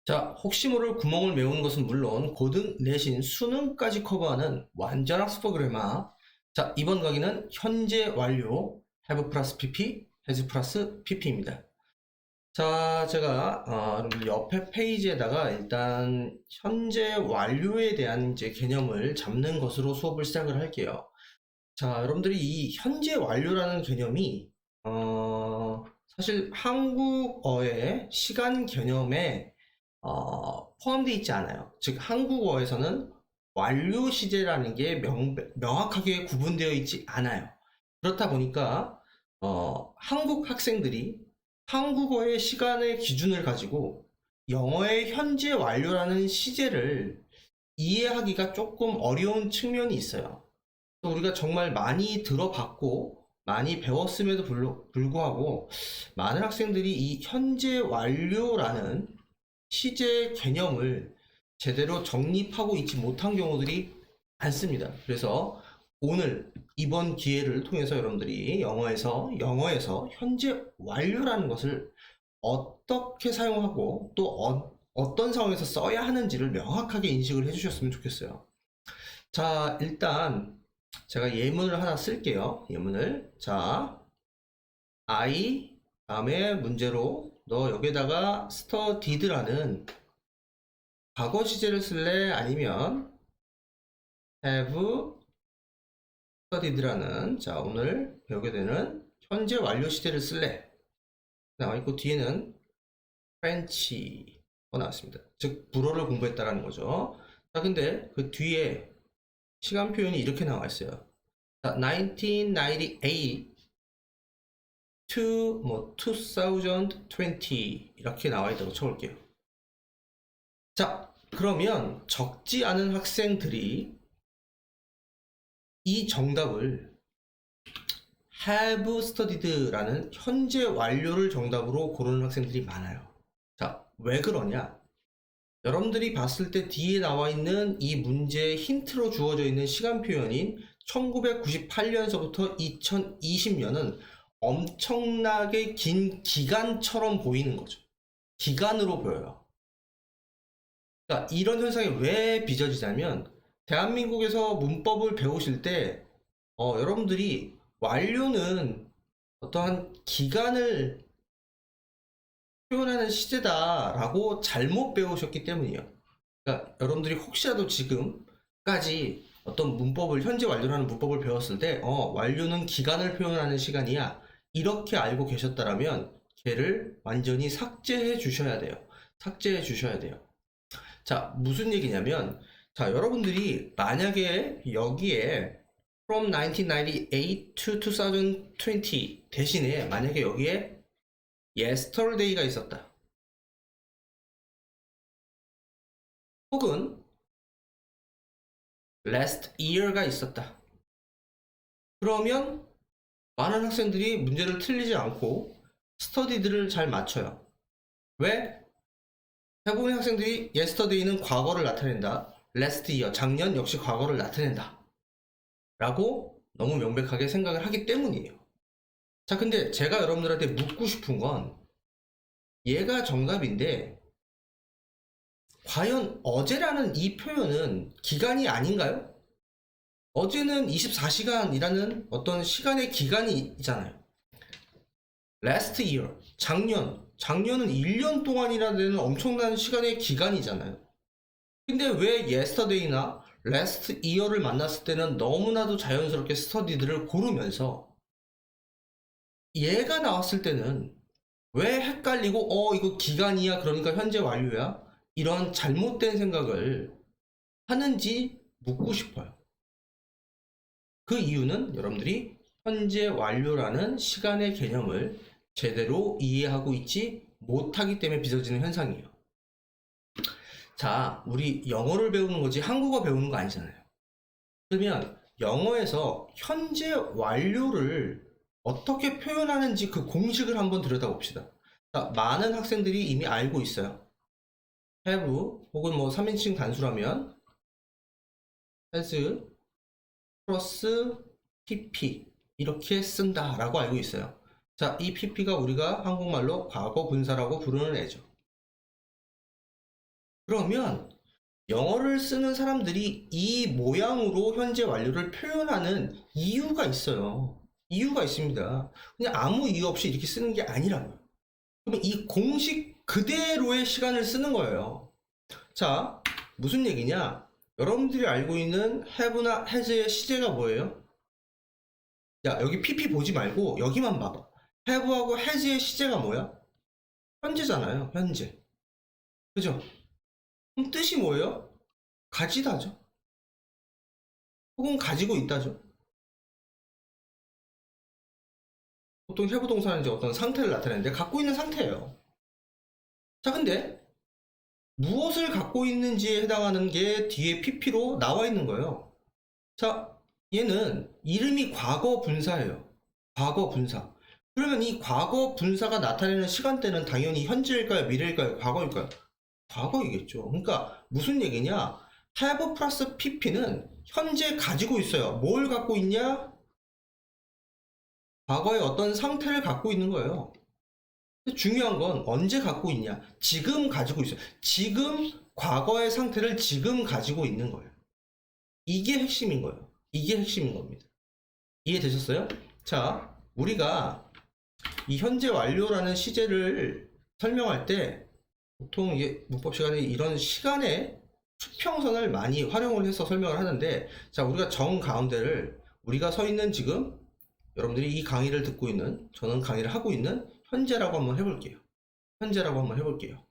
자, 혹시 모를 구멍을 메우는 것은 물론 고등 내신 수능까지 커버하는 완전 학습 프로그래머. 자, 이번 강의는 현재 완료 have 플러스 pp, has 플러스 pp입니다. 자, 제가 여러분들 옆에 페이지에다가 일단 현재 완료에 대한 이제 개념을 잡는 것으로 수업을 시작을 할게요. 자, 여러분들이 이 현재 완료라는 개념이 사실 한국어의 시간 개념에 포함되어 있지 않아요. 즉 한국어에서는 완료 시제라는 게 명확하게 구분되어 있지 않아요. 그렇다 보니까 한국 학생들이 한국어의 시간의 기준을 가지고 영어의 현재 완료라는 시제를 이해하기가 조금 어려운 측면이 있어요. 우리가 정말 많이 들어봤고 많이 배웠음에도 불구하고 많은 학생들이 이 현재 완료라는 시제 개념을 제대로 정립하고 있지 못한 경우들이 많습니다. 그래서 오늘 이번 기회를 통해서 여러분들이 영어에서 현재 완료라는 것을 어떻게 사용하고 또 어떤 상황에서 써야 하는지를 명확하게 인식을 해주셨으면 좋겠어요. 자, 일단 제가 예문을 하나 쓸게요. 예문을. 자, I 다음에 문제로 너 여기에다가 studied라는 과거 시제를 쓸래? 아니면 have studied라는 자 오늘 배우게 되는 현재 완료 시제를 쓸래? 나와있고 뒤에는 French가 나왔습니다. 즉 불어를 공부했다라는 거죠. 자, 근데 그 뒤에 시간 표현이 이렇게 나와 있어요. 자, 1998 to 2020 이렇게 나와 있다고 쳐볼게요. 자, 그러면 적지 않은 학생들이 이 정답을 have studied라는 현재 완료를 정답으로 고르는 학생들이 많아요. 자, 왜 그러냐? 여러분들이 봤을 때 뒤에 나와 있는 이 문제의 힌트로 주어져 있는 시간 표현인 1998년서부터 2020년은 엄청나게 긴 기간처럼 보이는 거죠. 기간으로 보여요. 그러니까 이런 현상이 왜 빚어지냐면 대한민국에서 문법을 배우실 때 여러분들이 완료는 어떠한 기간을 표현하는 시제다라고 잘못 배우셨기 때문이에요. 그러니까 여러분들이 혹시라도 지금까지 어떤 문법을 현재 완료라는 문법을 배웠을 때 완료는 기간을 표현하는 시간이야 이렇게 알고 계셨다라면 걔를 완전히 삭제해 주셔야 돼요. 삭제해 주셔야 돼요. 자, 무슨 얘기냐면 자, 여러분들이 만약에 여기에 from 1998 to 2020 대신에 만약에 여기에 yesterday가 있었다. 혹은 last year가 있었다. 그러면 많은 학생들이 문제를 틀리지 않고 스터디들을 잘 맞춰요. 왜? 대부분의 학생들이 yesterday는 과거를 나타낸다. last year, 작년 역시 과거를 나타낸다. 라고 너무 명백하게 생각을 하기 때문이에요. 자, 근데 제가 여러분들한테 묻고 싶은 건 얘가 정답인데 과연 어제라는 이 표현은 기간이 아닌가요? 어제는 24시간이라는 어떤 시간의 기간이 있잖아요. last year, 작년은 1년 동안이나 되는 엄청난 시간의 기간이잖아요. 근데 왜 yesterday나 last year를 만났을 때는 너무나도 자연스럽게 studied를 고르면서 얘가 나왔을 때는 왜 헷갈리고 이거 기간이야 그러니까 현재 완료야 이런 잘못된 생각을 하는지 묻고 싶어요. 그 이유는 여러분들이 현재 완료라는 시간의 개념을 제대로 이해하고 있지 못하기 때문에 빚어지는 현상이에요. 자, 우리 영어를 배우는 거지 한국어 배우는 거 아니잖아요. 그러면 영어에서 현재 완료를 어떻게 표현하는지 그 공식을 한번 들여다봅시다. 자, 많은 학생들이 이미 알고 있어요. have 혹은 3인칭 단수라면 has 플러스 pp 이렇게 쓴다라고 알고 있어요. 자, 이 PP가 우리가 한국말로 과거 분사라고 부르는 애죠. 그러면 영어를 쓰는 사람들이 이 모양으로 현재 완료를 표현하는 이유가 있어요. 이유가 있습니다. 그냥 아무 이유 없이 이렇게 쓰는 게 아니라고요. 그러면 이 공식 그대로의 시간을 쓰는 거예요. 자, 무슨 얘기냐? 여러분들이 알고 있는 have나 has의 시제가 뭐예요? 야, 여기 PP 보지 말고 여기만 봐봐. have하고 has의 시제가 뭐야? 현재잖아요. 현재. 그죠? 그럼 뜻이 뭐예요? 가지다죠. 혹은 가지고 있다죠. 보통 have 동사는 이제 어떤 상태를 나타내는데 갖고 있는 상태예요. 자, 근데 무엇을 갖고 있는지에 해당하는 게 뒤에 PP로 나와 있는 거예요. 자, 얘는 이름이 과거 분사예요. 과거 분사. 그러면 이 과거 분사가 나타내는 시간대는 당연히 현재일까요? 미래일까요? 과거일까요? 과거이겠죠. 그러니까 무슨 얘기냐? have 플러스 pp는 현재 가지고 있어요. 뭘 갖고 있냐? 과거의 어떤 상태를 갖고 있는 거예요. 중요한 건 언제 갖고 있냐? 지금 가지고 있어요. 지금 과거의 상태를 지금 가지고 있는 거예요. 이게 핵심인 거예요. 이게 핵심인 겁니다. 이해되셨어요? 자, 우리가 이 현재 완료라는 시제를 설명할 때 보통 이게 문법 시간에 이런 시간에 수평선을 많이 활용을 해서 설명을 하는데, 자, 우리가 정 가운데를 우리가 서 있는 지금 여러분들이 이 강의를 듣고 있는, 저는 강의를 하고 있는 현재라고 한번 해볼게요. 현재라고 한번 해볼게요.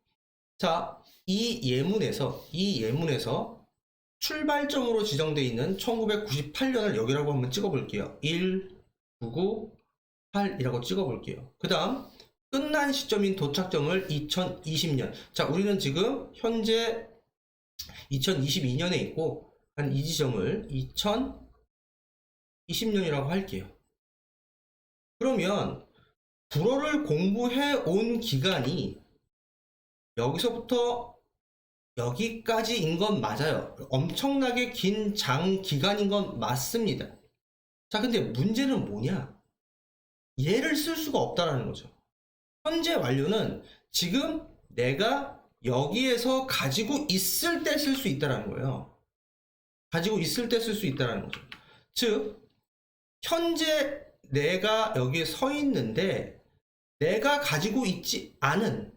자, 이 예문에서 출발점으로 지정되어 있는 1998년을 여기라고 한번 찍어볼게요. 1, 99, 8이라고 찍어볼게요. 그 다음 끝난 시점인 도착점을 2020년. 자, 우리는 지금 현재 2022년에 있고 한 이 지점을 2020년이라고 할게요. 그러면 불어를 공부해 온 기간이 여기서부터 여기까지인 건 맞아요. 엄청나게 긴 장기간인 건 맞습니다. 자, 근데 문제는 뭐냐? 얘를 쓸 수가 없다라는 거죠. 현재 완료는 지금 내가 여기에서 가지고 있을 때 쓸 수 있다라는 거예요. 가지고 있을 때 쓸 수 있다라는 거죠. 즉, 현재 내가 여기에 서 있는데 내가 가지고 있지 않은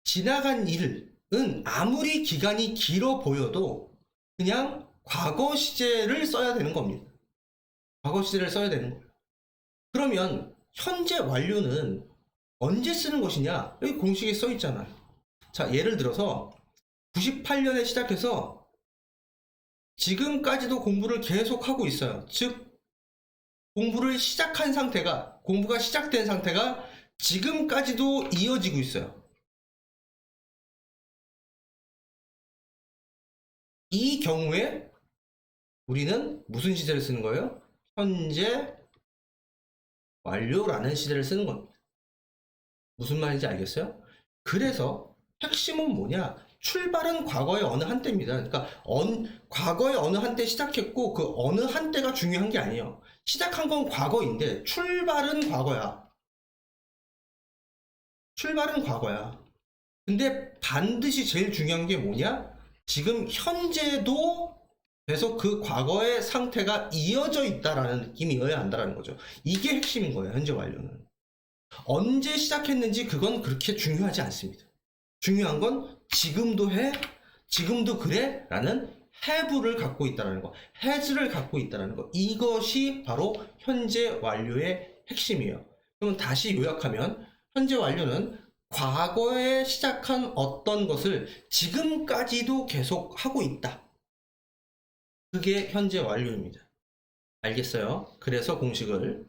지나간 일은 아무리 기간이 길어 보여도 그냥 과거 시제를 써야 되는 겁니다. 과거 시제를 써야 되는 거예요. 그러면 현재 완료는 언제 쓰는 것이냐? 여기 공식에 써 있잖아요. 자, 예를 들어서 98년에 시작해서 지금까지도 공부를 계속 하고 있어요. 즉 공부가 시작된 상태가 지금까지도 이어지고 있어요. 이 경우에 우리는 무슨 시제를 쓰는 거예요? 현재 완료라는 시제를 쓰는 겁니다. 무슨 말인지 알겠어요? 그래서 핵심은 뭐냐? 출발은 과거의 어느 한때입니다. 그러니까 과거의 어느 한때 시작했고 그 어느 한때가 중요한 게 아니에요. 시작한 건 과거인데 출발은 과거야. 출발은 과거야. 근데 반드시 제일 중요한 게 뭐냐? 지금 현재도 계속 그 과거의 상태가 이어져 있다라는 느낌이어야 한다는 거죠. 이게 핵심인 거예요. 현재 완료는. 언제 시작했는지 그건 그렇게 중요하지 않습니다. 중요한 건 지금도 해, 지금도 그래 라는 have를 갖고 있다는 거, has를 갖고 있다는 거, 이것이 바로 현재 완료의 핵심이에요. 그럼 다시 요약하면 현재 완료는 과거에 시작한 어떤 것을 지금까지도 계속 하고 있다. 그게 현재 완료입니다. 알겠어요? 그래서 공식을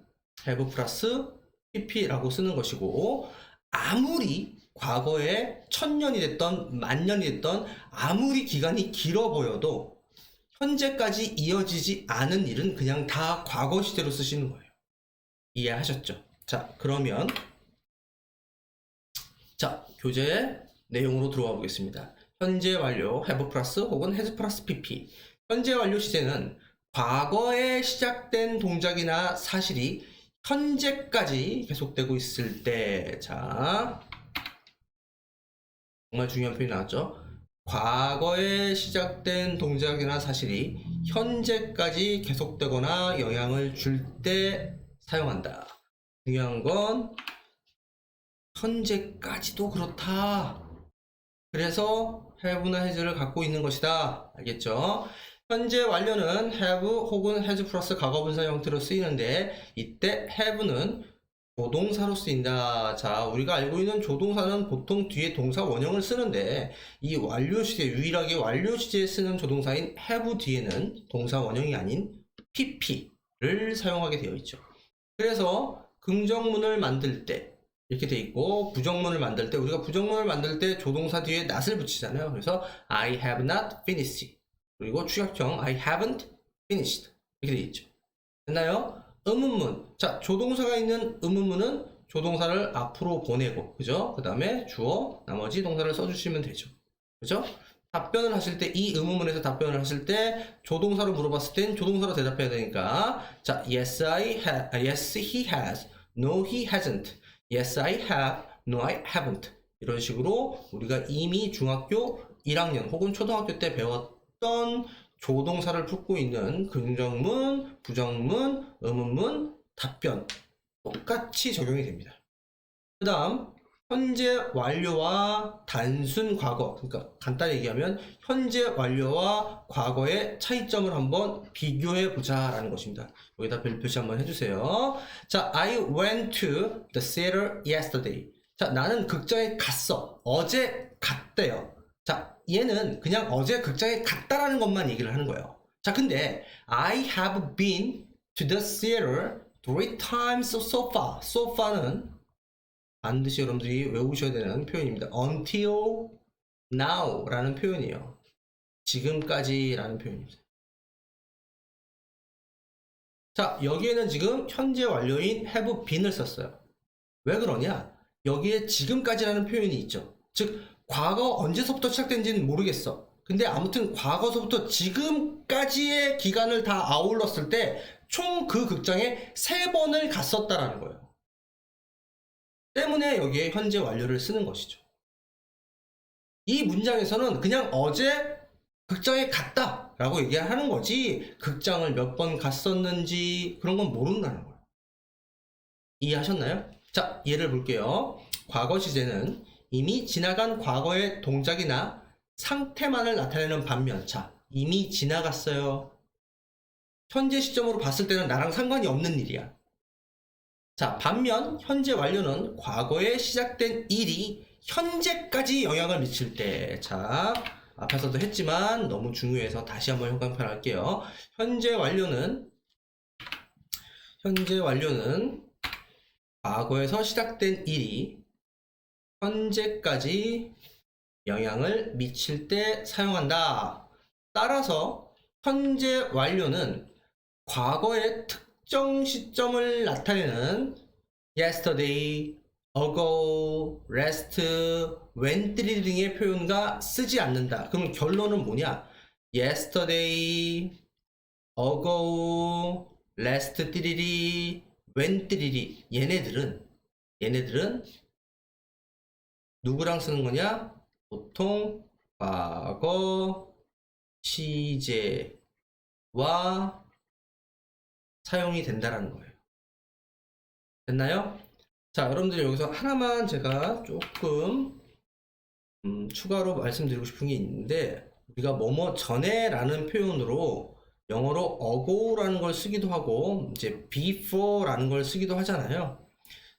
have 플러스 pp라고 쓰는 것이고, 아무리 과거에 1000년이 됐던 만년이 됐던 아무리 기간이 길어 보여도 현재까지 이어지지 않은 일은 그냥 다 과거 시제로 쓰시는 거예요. 이해하셨죠? 자, 그러면 교재 내용으로 들어가 보겠습니다. 현재 완료 have 플러스 혹은 has 플러스 pp. 현재 완료 시제는 과거에 시작된 동작이나 사실이 현재까지 계속되고 있을 때, 자, 정말 중요한 표현이 나왔죠. 과거에 시작된 동작이나 사실이 현재까지 계속되거나 영향을 줄 때 사용한다. 중요한 건 현재까지도 그렇다. 그래서 have나 has를 갖고 있는 것이다. 알겠죠? 현재 완료는 have 혹은 has 플러스 과거분사 형태로 쓰이는데 이때 have는 조동사로 쓰인다. 자, 우리가 알고 있는 조동사는 보통 뒤에 동사 원형을 쓰는데 이 완료 시제, 유일하게 완료 시제에 쓰는 조동사인 have 뒤에는 동사 원형이 아닌 pp를 사용하게 되어 있죠. 그래서 긍정문을 만들 때 이렇게 돼 있고 부정문을 만들 때 우리가 부정문을 만들 때 조동사 뒤에 not을 붙이잖아요. 그래서 I have not finished. 그리고 추격형 I haven't finished. 이렇게 돼 있죠. 됐나요? 의문문. 자, 조동사가 있는 의문문은 조동사를 앞으로 보내고, 그죠? 그 다음에 주어, 나머지 동사를 써주시면 되죠. 그죠? 답변을 하실 때, 이 의문문에서 답변을 하실 때, 조동사로 물어봤을 땐 조동사로 대답해야 되니까, 자, yes, yes, he has. No, he hasn't. Yes, I have. No, I haven't. 이런 식으로 우리가 이미 중학교 1학년 혹은 초등학교 때 배웠던 조동사를 품고 있는 긍정문, 부정문, 의문문, 답변 똑같이 적용이 됩니다. 그 다음 현재 완료와 단순 과거, 그러니까 간단히 얘기하면 현재 완료와 과거의 차이점을 한번 비교해 보자 라는 것입니다. 여기다 별 표시 한번 해주세요. 자, I went to the theater yesterday. 자, 나는 극장에 갔어. 어제 갔대요. 자, 얘는 그냥 어제 극장에 갔다라는 것만 얘기를 하는 거예요. 자, 근데 I have been to the theater 3 times so far. So far는 반드시 여러분들이 외우셔야 되는 표현입니다. Until now 라는 표현이에요. 지금까지 라는 표현입니다. 자, 여기에는 지금 현재 완료인 have been을 썼어요. 왜 그러냐? 여기에 지금까지라는 표현이 있죠. 즉 과거 언제서부터 시작된지는 모르겠어. 근데 아무튼 과거서부터 지금까지의 기간을 다 아울렀을 때 총 그 극장에 3번을 갔었다라는 거예요. 때문에 여기에 현재 완료를 쓰는 것이죠. 이 문장에서는 그냥 어제 극장에 갔다 라고 얘기하는 거지 극장을 몇 번 갔었는지 그런 건 모른다는 거예요. 이해하셨나요? 자, 예를 볼게요. 과거 시제는 이미 지나간 과거의 동작이나 상태만을 나타내는 반면, 자, 이미 지나갔어요. 현재 시점으로 봤을 때는 나랑 상관이 없는 일이야. 자, 반면 현재 완료는 과거에 시작된 일이 현재까지 영향을 미칠 때, 자, 앞에서도 했지만 너무 중요해서 다시 한번 형광펜 할게요. 현재 완료는 과거에서 시작된 일이 현재까지 영향을 미칠 때 사용한다. 따라서 현재 완료는 과거의 특정 시점을 나타내는 yesterday, ago, last, when 등의 표현과 쓰지 않는다. 그럼 결론은 뭐냐? yesterday, ago, last when 얘네들은 누구랑 쓰는 거냐? 보통 과거 시제와 사용이 된다라는 거예요. 됐나요? 자, 여러분들이 여기서 하나만 제가 조금 추가로 말씀드리고 싶은 게 있는데 우리가 뭐뭐 전에 라는 표현으로 영어로 ago라는 걸 쓰기도 하고 이제 before라는 걸 쓰기도 하잖아요.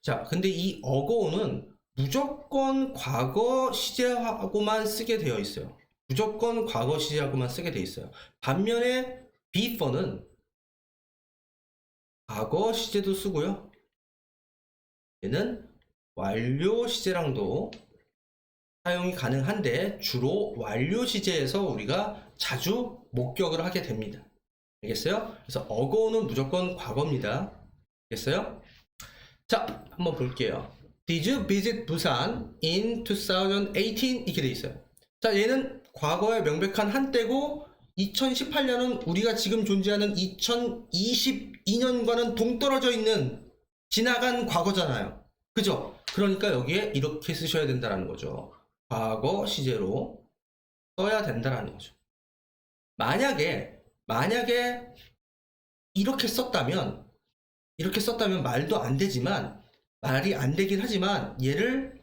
자, 근데 이 ago는 무조건 과거 시제하고만 쓰게 되어 있어요. 무조건 과거 시제하고만 쓰게 되어 있어요. 반면에 before는 과거 시제도 쓰고요. 얘는 완료 시제랑도 사용이 가능한데 주로 완료 시제에서 우리가 자주 목격을 하게 됩니다. 알겠어요? 그래서 ago는 무조건 과거입니다. 알겠어요? 자, 한번 볼게요. Did you visit Busan in 2018? 이렇게 돼 있어요. 자, 얘는 과거의 명백한 한때고 2018년은 우리가 지금 존재하는 2022년과는 동떨어져 있는 지나간 과거잖아요. 그죠? 그러니까 여기에 이렇게 쓰셔야 된다는 거죠. 과거 시제로 써야 된다는 거죠. 만약에 이렇게 썼다면 말도 안 되지만, 말이 안 되긴 하지만 얘를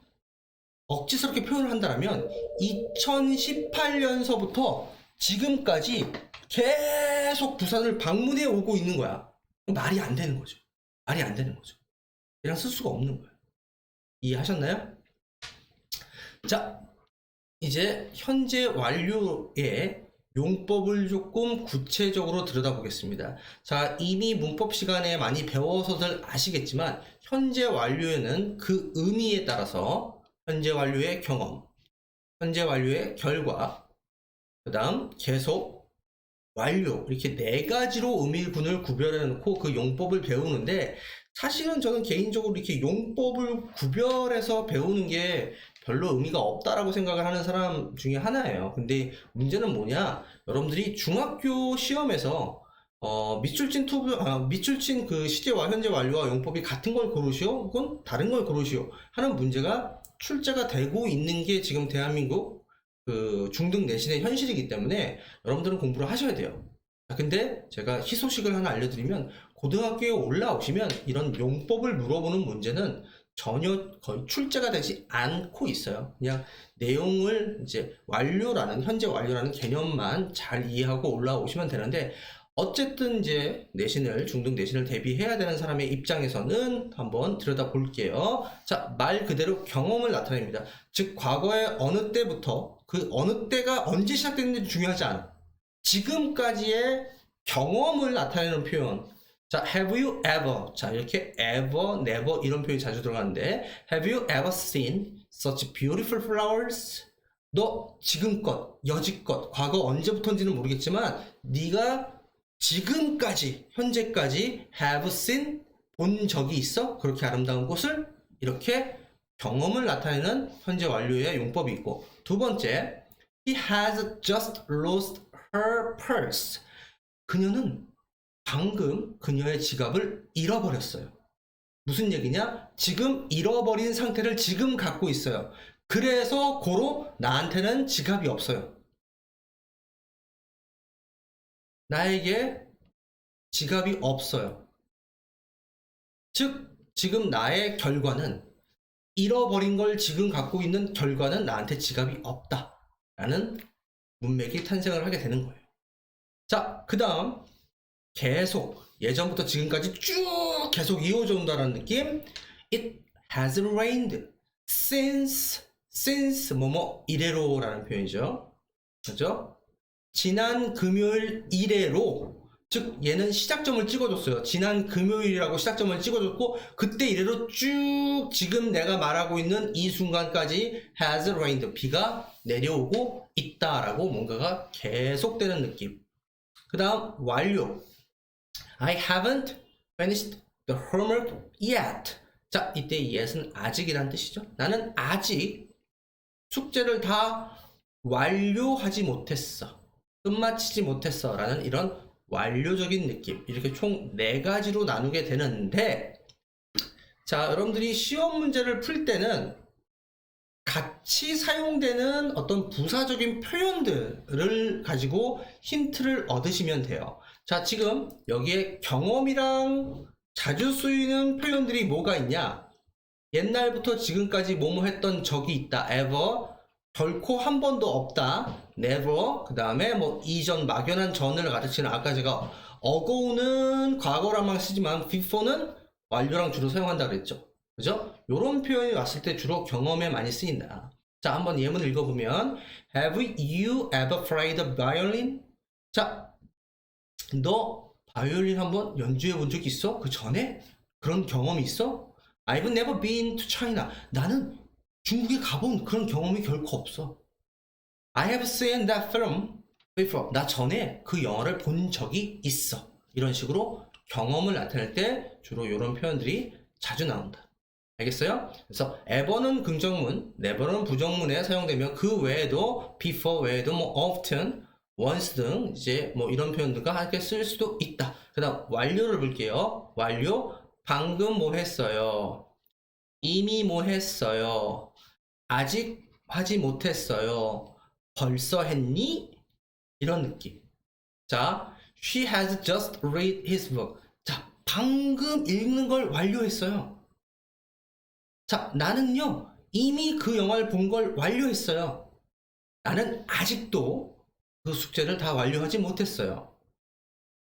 억지스럽게 표현을 한다면 2018년서부터 지금까지 계속 부산을 방문해 오고 있는 거야. 말이 안 되는 거죠. 말이 안 되는 거죠. 얘랑 쓸 수가 없는 거예요. 이해하셨나요? 자, 이제 현재 완료의 용법을 조금 구체적으로 들여다보겠습니다. 자, 이미 문법 시간에 많이 배워서들 아시겠지만 현재 완료에는 그 의미에 따라서 현재 완료의 경험, 현재 완료의 결과, 그 다음 계속, 완료, 이렇게 네 가지로 의미군을 구별해 놓고 그 용법을 배우는데, 사실은 저는 개인적으로 이렇게 용법을 구별해서 배우는 게 별로 의미가 없다라고 생각을 하는 사람 중에 하나예요. 근데 문제는 뭐냐? 여러분들이 중학교 시험에서 밑줄친 그 시제와 현재 완료와 용법이 같은 걸 고르시오? 혹은 다른 걸 고르시오? 하는 문제가 출제가 되고 있는 게 지금 대한민국 그 중등 내신의 현실이기 때문에 여러분들은 공부를 하셔야 돼요. 근데 제가 희소식을 하나 알려드리면, 고등학교에 올라오시면 이런 용법을 물어보는 문제는 전혀 거의 출제가 되지 않고 있어요. 그냥 내용을 이제 현재 완료라는 개념만 잘 이해하고 올라오시면 되는데, 어쨌든 이제 중등 내신을 대비해야 되는 사람의 입장에서는 한번 들여다 볼게요. 자, 말 그대로 경험을 나타냅니다. 즉, 과거의 어느 때부터, 그 어느 때가 언제 시작됐는지 중요하지 않아. 지금까지의 경험을 나타내는 표현. 자, have you ever. 자, 이렇게 ever, never 이런 표현이 자주 들어가는데, have you ever seen such beautiful flowers? 너 지금껏, 여지껏, 과거 언제부터인지는 모르겠지만 네가 지금까지, 현재까지 have seen, 본 적이 있어? 그렇게 아름다운 꽃을? 이렇게 경험을 나타내는 현재 완료의 용법이 있고, 두 번째, he has just lost her purse. 그녀는 방금 그녀의 지갑을 잃어버렸어요. 무슨 얘기냐? 지금 잃어버린 상태를 지금 갖고 있어요. 그래서 고로 나한테는 지갑이 없어요. 나에게 지갑이 없어요. 즉, 지금 나의 결과는, 잃어버린 걸 지금 갖고 있는 결과는 나한테 지갑이 없다 라는 문맥이 탄생을 하게 되는 거예요. 자, 그 다음 계속, 예전부터 지금까지 쭉 계속 이어져 온다는 느낌. It has rained since 뭐뭐 이래로 라는 표현이죠. 그죠? 지난 금요일 이래로, 즉 얘는 시작점을 찍어줬어요. 지난 금요일이라고 시작점을 찍어줬고, 그때 이래로 쭉 지금 내가 말하고 있는 이 순간까지 has rained, 비가 내려오고 있다라고 뭔가가 계속되는 느낌. 그 다음 완료. I haven't finished the homework yet. 자, 이때 yet은 아직이란 뜻이죠. 나는 아직 숙제를 다 완료하지 못했어, 끝마치지 못했어 라는 이런 완료적인 느낌. 이렇게 총 4가지로 나누게 되는데, 자, 여러분들이 시험 문제를 풀 때는 같이 사용되는 어떤 부사적인 표현들을 가지고 힌트를 얻으시면 돼요. 자, 지금 여기에 경험이랑 자주 쓰이는 표현들이 뭐가 있냐? 옛날부터 지금까지 뭐뭐 했던 적이 있다, ever. 결코 한 번도 없다, never. 그 다음에 뭐 이전, 막연한 전을 가르치는, 아까 제가 ago는 과거랑만 쓰지만 before는 완료랑 주로 사용한다 그랬죠. 그죠? 요런 표현이 왔을 때 주로 경험에 많이 쓰인다. 자, 한번 예문을 읽어보면, have you ever played the violin? 자, 너 바이올린 한번 연주해 본 적 있어? 그 전에? 그런 경험이 있어? I've never been to China. 나는 중국에 가본 그런 경험이 결코 없어. I have seen that film before. 나 전에 그 영화를 본 적이 있어. 이런 식으로 경험을 나타낼 때 주로 이런 표현들이 자주 나온다. 알겠어요? 그래서 ever는 긍정문, never는 부정문에 사용되면 그 외에도 before 외에도 뭐 often, once 등 이제 뭐 이런 표현들과 함께 쓸 수도 있다. 그 다음 완료를 볼게요. 완료. 방금 뭐 했어요? 이미 뭐 했어요? 아직 하지 못했어요. 벌써 했니? 이런 느낌. 자, she has just read his book. 자, 방금 읽는 걸 완료했어요. 자, 나는요, 이미 그 영화를 본 걸 완료했어요. 나는 아직도 그 숙제를 다 완료하지 못했어요.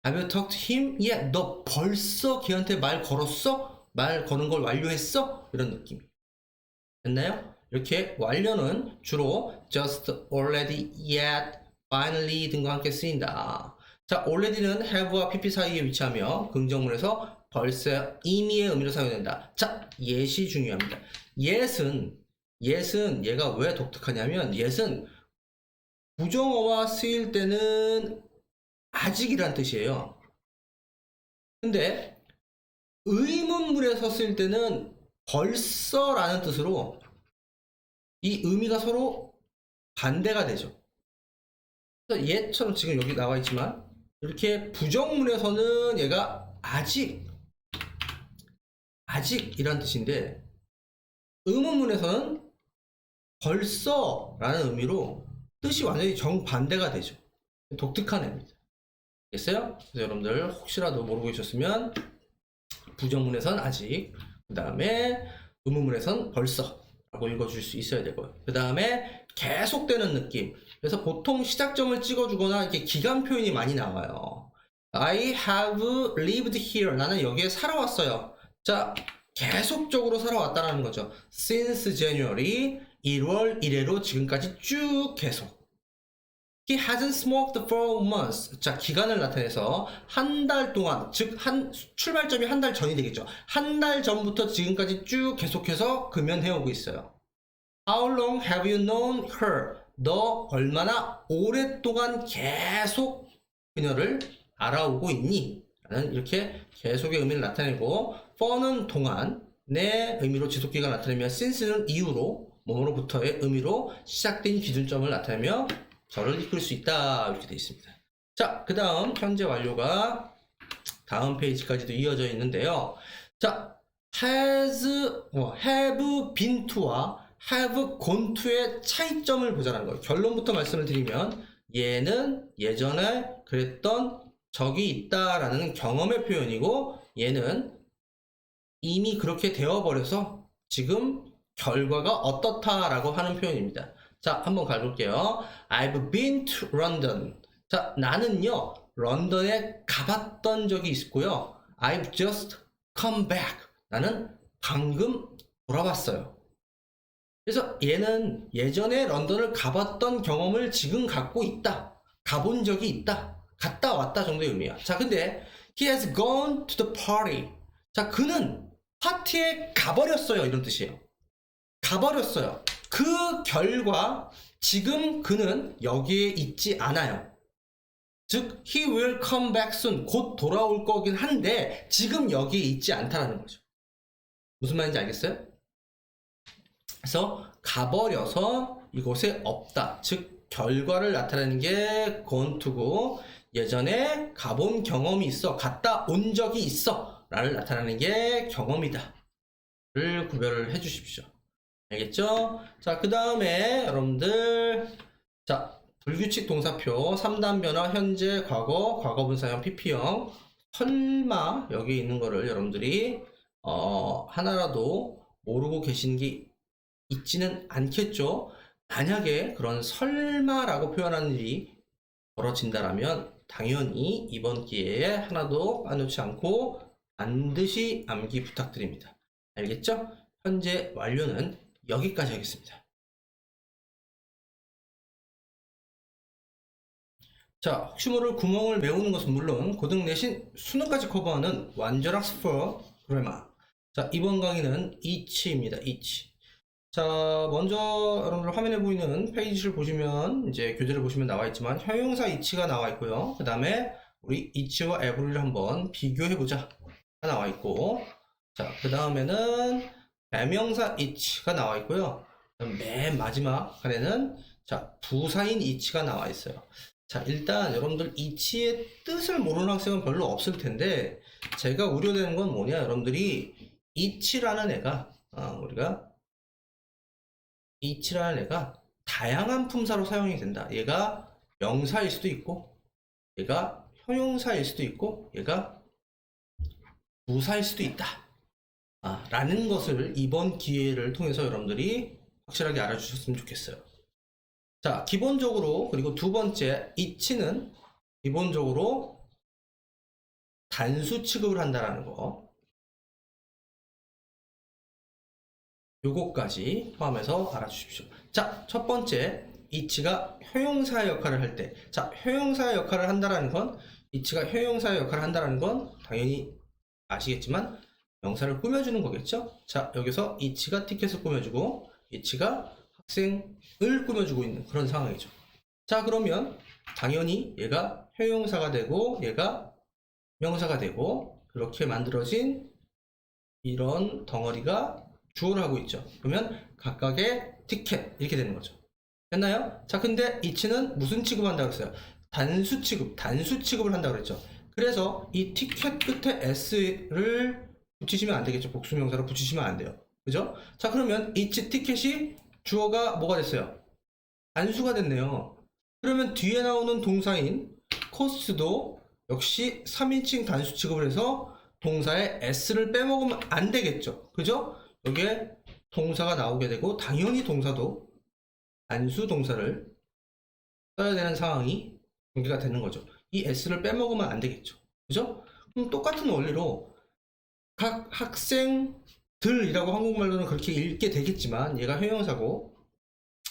Have you talked to him? Yeah, 너 벌써 걔한테 말 걸었어? 말 거는 걸 완료했어? 이런 느낌이. 됐나요? 이렇게 완료는 주로 just, already, yet, finally 등과 함께 쓰인다. 자, already는 have와 pp 사이에 위치하며 긍정문에서 벌써, 이미의 의미로 사용된다. 자, yes이 중요합니다. yes은 얘가 왜 독특하냐면 yes은 부정어와 쓰일 때는 아직이란 뜻이에요. 근데 의문문에서 쓸 때는 벌써라는 뜻으로 이 의미가 서로 반대가 되죠. 그래서 얘처럼 지금 여기 나와 있지만 이렇게 부정문에서는 얘가 아직이란 뜻인데 의문문에서는 벌써라는 의미로 뜻이 완전히 정반대가 되죠. 독특한 애입니다. 알겠어요? 그래서 여러분들 혹시라도 모르고 계셨으면 부정문에선 아직, 그 다음에 의문문에선 벌써 라고 읽어줄 수 있어야 되고요. 그 다음에 계속되는 느낌. 그래서 보통 시작점을 찍어주거나 이렇게 기간 표현이 많이 나와요. I have lived here. 나는 여기에 살아왔어요. 자, 계속적으로 살아왔다는 거죠. Since January 1월 1일로 지금까지 쭉 계속. He hasn't smoked for months. 자, 기간을 나타내서 한 달 동안, 즉 출발점이 한 달 전이 되겠죠. 한 달 전부터 지금까지 쭉 계속해서 금연해오고 있어요. How long have you known her? 너 얼마나 오랫동안 계속 그녀를 알아오고 있니? 라는 이렇게 계속의 의미를 나타내고 for는 동안, 내 의미로 지속기간 나타내며 since는 이후로, 뭐뭐로부터의 의미로 시작된 기준점을 나타내며 저를 이끌 수 있다. 이렇게 되어 있습니다. 자, 그 다음 현재 완료가 다음 페이지까지도 이어져 있는데요. 자, have been to와 have gone to의 차이점을 보자는 거예요. 결론부터 말씀을 드리면 얘는 예전에 그랬던 적이 있다라는 경험의 표현이고 얘는 이미 그렇게 되어버려서 지금 결과가 어떻다라고 하는 표현입니다. 자, 한번 가볼게요. I've been to London. 자, 나는요, 런던에 가봤던 적이 있고요. I've just come back. 나는 방금 돌아왔어요. 그래서 얘는 예전에 런던을 가봤던 경험을 지금 갖고 있다. 가본 적이 있다. 갔다 왔다 정도의 의미야. 자, 근데 he has gone to the party. 자, 그는 파티에 가버렸어요. 이런 뜻이에요. 가버렸어요. 그 결과 지금 그는 여기에 있지 않아요. 즉 he will come back soon. 곧 돌아올 거긴 한데 지금 여기에 있지 않다라는 거죠. 무슨 말인지 알겠어요? 그래서 가버려서 이곳에 없다. 즉 결과를 나타내는 게 gone to고 예전에 가본 경험이 있어. 갔다 온 적이 있어. 라를 나타내는 게 경험이다. 를 구별을 해 주십시오. 알겠죠? 자, 그 다음에 여러분들 자, 불규칙 동사표 3단 변화 현재 과거 과거분사형 PP형 설마 여기 있는 거를 여러분들이 하나라도 모르고 계신 게 있지는 않겠죠? 만약에 그런 설마라고 표현하는 일이 벌어진다라면 당연히 이번 기회에 하나도 빠놓지 않고 반드시 암기 부탁드립니다. 알겠죠? 현재 완료는 여기까지 하겠습니다. 자, 혹시 모를 구멍을 메우는 것은 물론 고등 내신 수능까지 커버하는 완전 학습 for grammar. 자, 이번 강의는 each입니다. each. 자, 먼저 여러분들 화면에 보이는 페이지를 보시면 이제 교재를 보시면 나와 있지만 형용사 each가 나와 있고요. 그 다음에 우리 each와 every를 한번 비교해 보자 나와 있고, 자, 그 다음에는 대명사 each가 나와 있고요. 맨 마지막 칸에는 자, 부사인 each가 나와 있어요. 자, 일단 여러분들 each의 뜻을 모르는 학생은 별로 없을 텐데 제가 우려되는 건 뭐냐, 여러분들이 이치라는 애가 우리가 이치라는 애가 다양한 품사로 사용이 된다. 얘가 명사일 수도 있고, 얘가 형용사일 수도 있고, 얘가 부사일 수도 있다. 라는 것을 이번 기회를 통해서 여러분들이 확실하게 알아주셨으면 좋겠어요. 자, 기본적으로, 그리고 두 번째, 이치는 기본적으로 단수 취급을 한다라는 거. 요거까지 포함해서 알아주십시오. 자, 첫 번째, 이치가 형용사의 역할을 할 때. 자, 형용사의 역할을 한다라는 건, 이치가 형용사의 역할을 한다라는 건 당연히 아시겠지만 명사를 꾸며주는 거겠죠? 자, 여기서 이치가 티켓을 꾸며주고 이치가 학생을 꾸며주고 있는 그런 상황이죠. 자, 그러면 당연히 얘가 형용사가 되고 얘가 명사가 되고 그렇게 만들어진 이런 덩어리가 주어를 하고 있죠. 그러면 각각의 티켓 이렇게 되는 거죠. 됐나요? 자, 근데 이치는 무슨 취급한다고 했어요? 단수 취급을 한다고 그랬죠. 그래서 이 티켓 끝에 s를 붙이시면 안 되겠죠. 복수명사로 붙이시면 안 돼요. 그죠? 자, 그러면 이치 티켓이 주어가 뭐가 됐어요? 단수가 됐네요. 그러면 뒤에 나오는 동사인 코스트도 역시 3인칭 단수 취급을 해서 동사에 s를 빼먹으면 안 되겠죠. 그죠? 여기에 동사가 나오게 되고 당연히 동사도 단수 동사를 써야 되는 상황이 전개가 되는 거죠. 이 s를 빼먹으면 안 되겠죠. 그죠? 그럼 똑같은 원리로 각 학생들이라고 한국말로는 그렇게 읽게 되겠지만 얘가 형용사고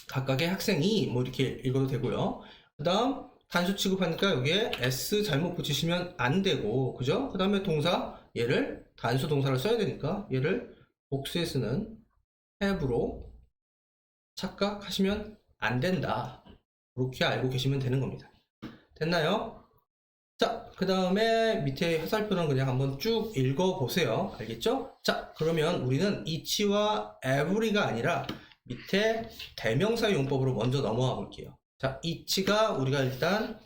각각의 학생이 뭐 이렇게 읽어도 되고요. 그 다음 단수 취급하니까 여기에 s 잘못 붙이시면 안 되고, 그죠? 그 다음에 동사, 얘를 단수 동사를 써야 되니까 얘를 복수에 쓰는 have로 착각하시면 안 된다. 그렇게 알고 계시면 되는 겁니다. 됐나요? 자, 그 다음에 밑에 화살표는 그냥 한번 쭉 읽어보세요. 알겠죠? 자, 그러면 우리는 이치와 every가 아니라 밑에 대명사 용법으로 먼저 넘어가 볼게요. 자, 이치가 우리가 일단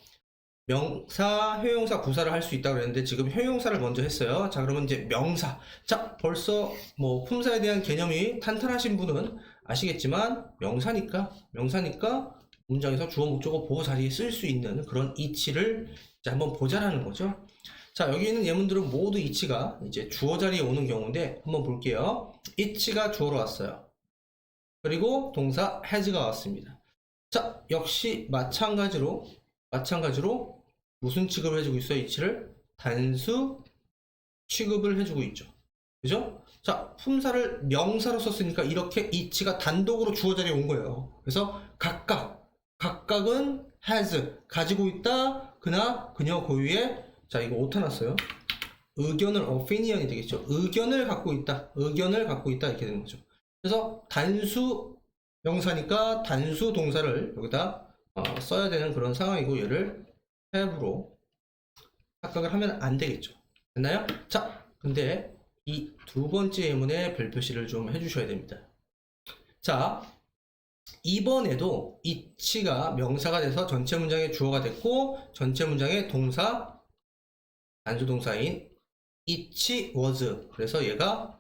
명사, 형용사, 부사를 할 수 있다고 그랬는데 지금 형용사를 먼저 했어요. 자, 그러면 이제 명사. 자, 벌써 뭐 품사에 대한 개념이 탄탄하신 분은 아시겠지만 명사니까 문장에서 주어, 목적어, 보호 자리에 쓸 수 있는 그런 이치를 이제 한번 보자라는 거죠. 자, 여기 있는 예문들은 모두 이치가 이제 주어 자리에 오는 경우인데 한번 볼게요. 이치가 주어로 왔어요. 그리고 동사 has가 왔습니다. 자, 역시 마찬가지로 무슨 취급을 해주고 있어요? 이치를 단수 취급을 해주고 있죠. 그죠? 자, 품사를 명사로 썼으니까 이렇게 이치가 단독으로 주어 자리에 온 거예요. 그래서 각각은 has 가지고 있다. 그나 그녀 고유의, 자, 이거 오타 났어요. 의견을 opinion이 되겠죠. 의견을 갖고 있다 이렇게 되는 거죠. 그래서 단수 명사니까 단수 동사를 여기다 써야 되는 그런 상황이고 얘를 have로 착각을 하면 안 되겠죠. 됐나요? 자, 근데 이 두 번째 예문에 별표시를 좀 해주셔야 됩니다. 자, 이번에도 이치가 명사가 돼서 전체 문장의 주어가 됐고 전체 문장의 동사, 단수 동사인 it was, 그래서 얘가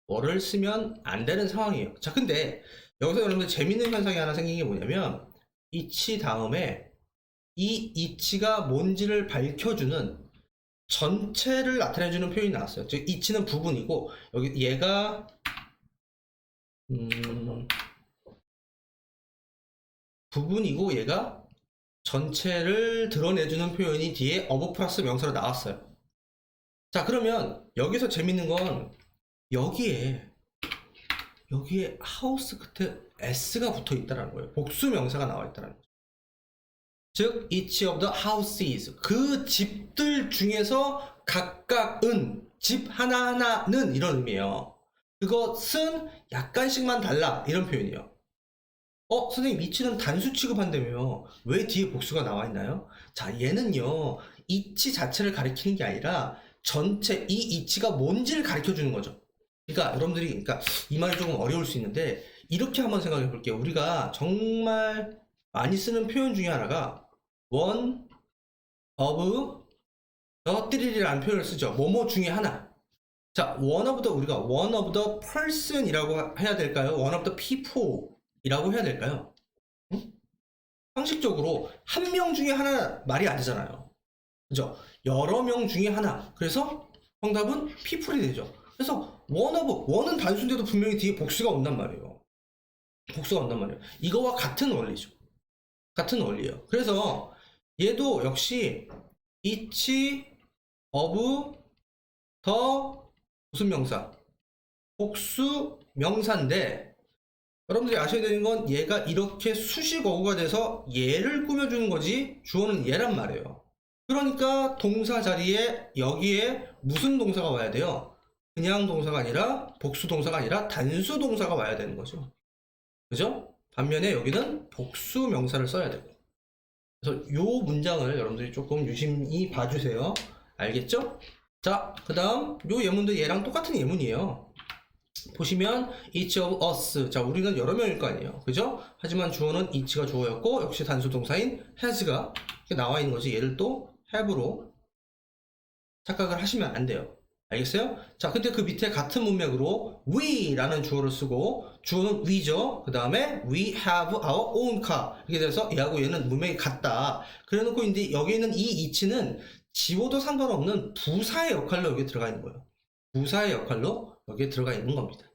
뭐를 쓰면 안 되는 상황이에요. 자, 근데 여기서 여러분들 재밌는 현상이 하나 생긴 게 뭐냐면 이치 다음에 이 이치가 뭔지를 밝혀주는 전체를 나타내주는 표현이 나왔어요. 즉 이치는 부분이고 여기 얘가 부분이고 얘가 전체를 드러내주는 표현이 뒤에 of 플러스 명사로 나왔어요. 자, 그러면 여기서 재밌는 건 여기에 하우스 끝에 s가 붙어 있다는 거예요. 복수 명사가 나와 있다는 거죠. 즉 each of the houses, 그 집들 중에서 각각은, 집 하나하나는 이런 의미예요. 그것은 약간씩만 달라 이런 표현이에요. 선생님 each는 단수 취급한다며 왜 뒤에 복수가 나와 있나요? 자, 얘는요 each 자체를 가리키는 게 아니라 전체 이 each가 뭔지를 가르쳐 주는 거죠. 그러니까 여러분들이, 그러니까 이 말이 조금 어려울 수 있는데 이렇게 한번 생각해 볼게요. 우리가 정말 많이 쓰는 표현 중에 하나가 one of 띠리리라는 표현을 쓰죠. 뭐뭐 중에 하나. 자, 우리가 one of the person이라고 해야 될까요? one of the people이라고 해야 될까요? 응? 상식적으로 한 명 중에 하나 말이 안 되잖아요. 그죠? 여러 명 중에 하나. 그래서 정답은 people이 되죠. 그래서 one은 단수인데도 분명히 뒤에 복수가 온단 말이에요. 복수가 온단 말이에요. 이거와 같은 원리죠. 같은 원리예요. 그래서 얘도 역시 each of the 무슨 명사? 복수 명사인데 여러분들이 아셔야 되는 건 얘가 이렇게 수식 어구가 돼서 얘를 꾸며주는 거지 주어는 얘란 말이에요. 그러니까 동사 자리에 여기에 무슨 동사가 와야 돼요? 그냥 동사가 아니라 복수 동사가 아니라 단수 동사가 와야 되는 거죠. 그죠? 반면에 여기는 복수 명사를 써야 되고. 그래서 요 문장을 여러분들이 조금 유심히 봐주세요. 알겠죠? 자, 그 다음 요 예문도 얘랑 똑같은 예문이에요. 보시면 each of us. 자, 우리는 여러 명일 거 아니에요. 그죠? 하지만 주어는 each가 주어였고 역시 단수 동사인 has가 이렇게 나와 있는 거지. 얘를 또 have로 착각을 하시면 안 돼요. 알겠어요? 자, 근데 그 밑에 같은 문맥으로 we라는 주어를 쓰고 주어는 we죠. 그 다음에 we have our own car 이렇게 돼서 얘하고 얘는 문맥이 같다. 그래 놓고 이제 여기 있는 이 each는 지워도 상관없는 부사의 역할로 여기 들어가 있는 거예요. 부사의 역할로 여기에 들어가 있는 겁니다.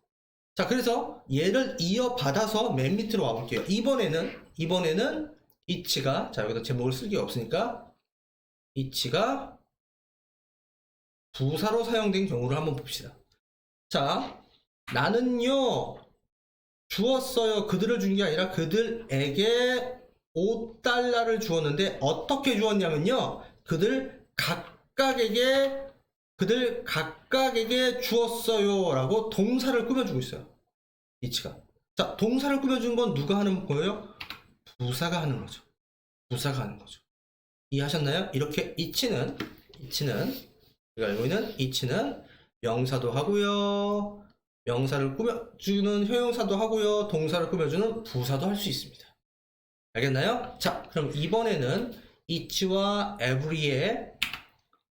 자, 그래서 얘를 이어받아서 맨 밑으로 와볼게요. 이번에는 each가, 자, 여기다 제목을 쓸 게 없으니까 each가 부사로 사용된 경우를 한번 봅시다. 자, 나는요 주었어요. 그들을 준 게 아니라 그들에게 $5를 주었는데 어떻게 주었냐면요 그들 각각에게 주었어요 라고 동사를 꾸며주고 있어요. 이치가. 자, 동사를 꾸며준 건 누가 하는 거예요? 부사가 하는 거죠. 부사가 하는 거죠. 이해하셨나요? 이렇게 이치는 우리가 알고 있는 each는 명사도 하고요. 명사를 꾸며주는 형용사도 하고요. 동사를 꾸며주는 부사도 할 수 있습니다. 알겠나요? 자, 그럼 이번에는 each와 every에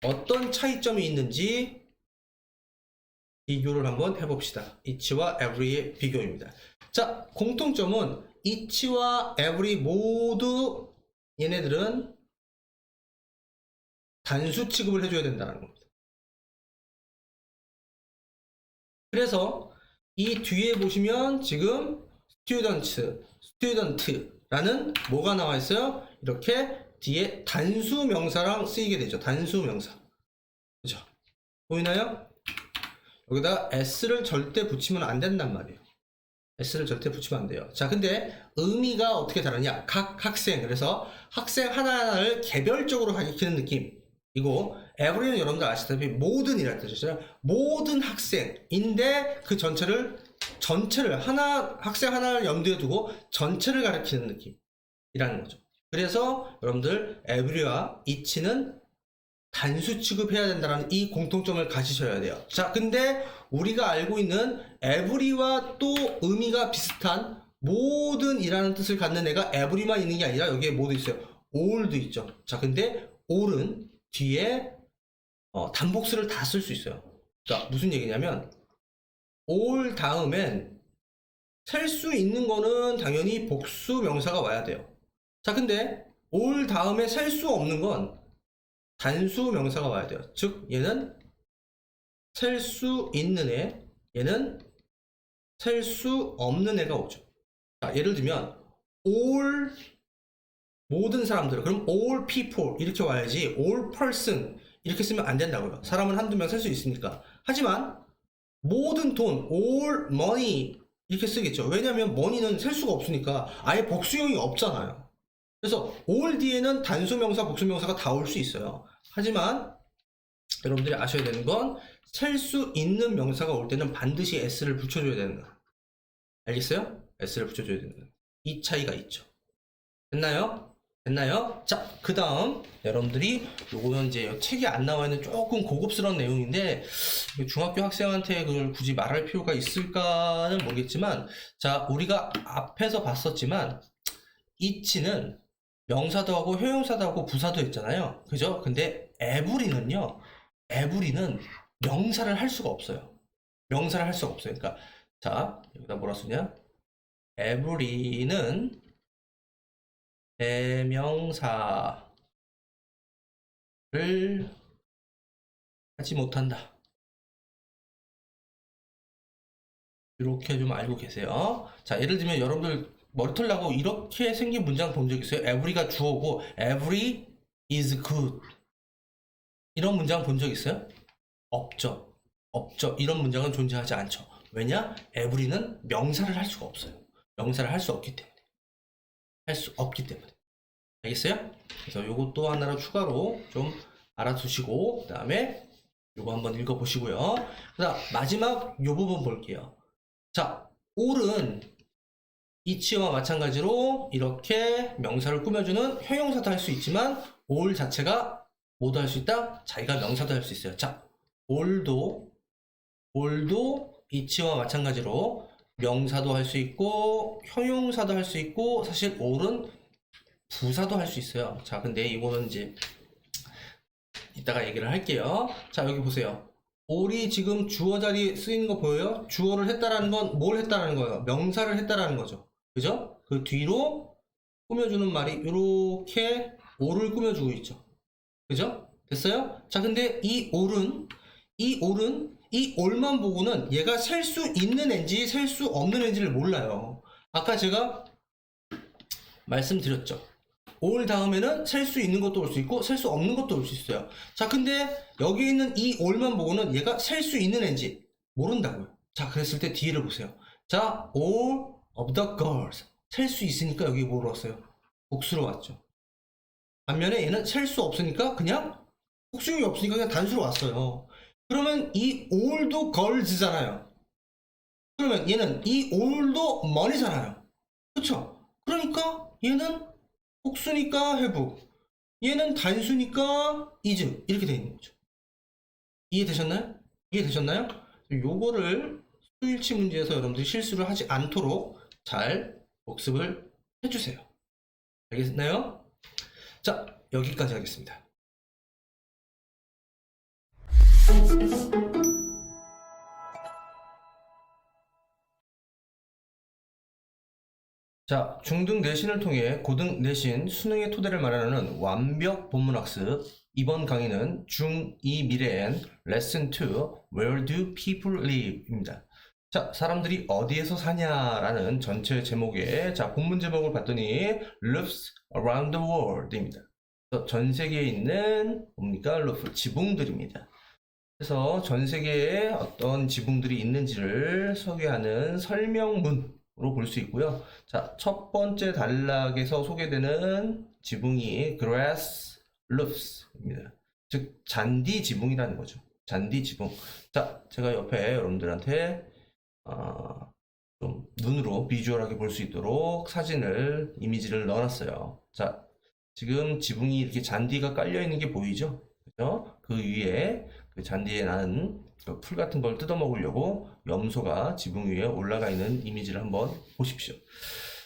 어떤 차이점이 있는지 비교를 한번 해봅시다. each와 every의 비교입니다. 자, 공통점은 each와 every 모두 얘네들은 단수 취급을 해줘야 된다는 겁니다. 그래서 이 뒤에 보시면 지금 student라는 뭐가 나와 있어요? 이렇게 뒤에 단수 명사랑 쓰이게 되죠. 단수 명사. 그죠? 보이나요? 여기다 s를 절대 붙이면 안 된단 말이에요. s를 절대 붙이면 안 돼요. 자, 근데 의미가 어떻게 다르냐? 각 학생, 그래서 학생 하나하나를 개별적으로 가리키는 느낌이고 every는 여러분들 아시다시피 모든이라는 뜻이잖아요. 모든 학생인데 그 전체를 학생 하나를 염두에 두고 전체를 가리키는 느낌이라는 거죠. 그래서 여러분들 every와 each는 단수 취급해야 된다는 이 공통점을 가지셔야 돼요. 자, 근데 우리가 알고 있는 every와 또 의미가 비슷한 모든이라는 뜻을 갖는 애가 every만 있는 게 아니라 여기에 뭐도 있어요? all도 있죠. 자, 근데 all은 뒤에 단복수를 다 쓸 수 있어요. 자, 무슨 얘기냐면 all 다음엔 셀 수 있는 거는 당연히 복수 명사가 와야 돼요. 자, 근데 all 다음에 셀 수 없는 건 단수 명사가 와야 돼요. 즉 얘는 셀 수 있는 애, 얘는 셀 수 없는 애가 오죠. 자, 예를 들면 all 모든 사람들, 그럼 all people 이렇게 와야지 all person 이렇게 쓰면 안 된다고요. 사람은 한두 명 셀 수 있으니까. 하지만 모든 돈 all money 이렇게 쓰겠죠. 왜냐하면 money는 셀 수가 없으니까 아예 복수형이 없잖아요. 그래서 all 뒤에는 단수명사, 복수명사가 다 올 수 있어요. 하지만 여러분들이 아셔야 되는 건 셀 수 있는 명사가 올 때는 반드시 s를 붙여줘야 되는 거예요. 알겠어요? s를 붙여줘야 되는 거예요. 이 차이가 있죠. 됐나요? 자, 그 다음 여러분들이 요거는 이제 책에 안 나와 있는 조금 고급스러운 내용인데 중학교 학생한테 그걸 굳이 말할 필요가 있을까는 모르겠지만, 자, 우리가 앞에서 봤었지만 each는 명사도 하고 형용사도 하고 부사도 했잖아요. 그죠? 근데 에브리는 명사를 할 수가 없어요. 명사를 할 수가 없어요. 그러니까 자, 여기다 뭐라 쓰냐? 에브리는 대명사를 하지 못한다. 이렇게 좀 알고 계세요. 자, 예를 들면 여러분들 머리털 나고 이렇게 생긴 문장 본 적 있어요? every가 주어고 every is good. 이런 문장 본 적 있어요? 없죠. 없죠. 이런 문장은 존재하지 않죠. 왜냐? every는 명사를 할 수가 없어요. 명사를 할 수 없기 때문에. 할 수 없기 때문에. 알겠어요? 그래서 요거 또 하나로 추가로 좀 알아두시고, 그 다음에 요거 한번 읽어보시고요. 그 다음 마지막 요 부분 볼게요. 자, all은 each와 마찬가지로 이렇게 명사를 꾸며주는 형용사도 할 수 있지만 all 자체가 뭐도 할 수 있다? 자기가 명사도 할 수 있어요. 자, all도 each와 마찬가지로 명사도 할 수 있고 형용사도 할 수 있고 사실 all은 부사도 할 수 있어요. 자, 근데 이거는 이제 이따가 얘기를 할게요. 자, 여기 보세요. all이 지금 주어 자리에 쓰이는 거 보여요? 주어를 했다라는 건 뭘 했다라는 거예요? 명사를 했다라는 거죠. 그죠? 그 뒤로 꾸며주는 말이 이렇게 all을 꾸며주고 있죠. 그죠? 됐어요? 자, 근데 이 all만 보고는 얘가 셀 수 있는 앤지 셀 수 없는 앤지를 몰라요. 아까 제가 말씀드렸죠. all 다음에는 셀 수 있는 것도 올 수 있고 셀 수 없는 것도 올 수 있어요. 자, 근데 여기 있는 이 all만 보고는 얘가 셀 수 있는 앤지 모른다고요. 자, 그랬을 때 뒤를 보세요. 자, all of the girls 셀 수 있으니까 여기 뭐로 왔어요? 복수로 왔죠. 반면에 얘는 셀 수 없으니까 그냥 복수형이 없으니까 그냥 단수로 왔어요. 그러면 이 all도 girls잖아요. 그러면 얘는 이 all도 money잖아요. 그쵸? 그러니까 얘는 복수니까 have, 얘는 단수니까 is 이렇게 되어 있는 거죠. 이해되셨나요? 이해되셨나요? 요거를 수일치 문제에서 여러분들이 실수를 하지 않도록 잘 복습을 해주세요. 알겠나요? 자, 여기까지 하겠습니다. 자, 중등 내신을 통해 고등 내신 수능의 토대를 마련하는 완벽 본문학습. 이번 강의는 중2 미래엔 레슨 2 Where do people live? 입니다. 자, 사람들이 어디에서 사냐라는 전체 제목의 자, 본문 제목을 봤더니 Roofs around the world 입니다. 전 세계에 있는 뭡니까? 루프, 지붕들입니다. 그래서 전 세계에 어떤 지붕들이 있는지를 소개하는 설명문으로 볼 수 있고요. 자, 첫 번째 단락에서 소개되는 지붕이 grass roofs입니다. 즉 잔디 지붕이라는 거죠. 잔디 지붕. 자, 제가 옆에 여러분들한테 좀 눈으로 비주얼하게 볼 수 있도록 사진을 이미지를 넣어놨어요. 자, 지금 지붕이 이렇게 잔디가 깔려 있는 게 보이죠? 그죠? 그 위에 그 잔디에 난 풀 같은 걸 뜯어 먹으려고 염소가 지붕 위에 올라가 있는 이미지를 한번 보십시오.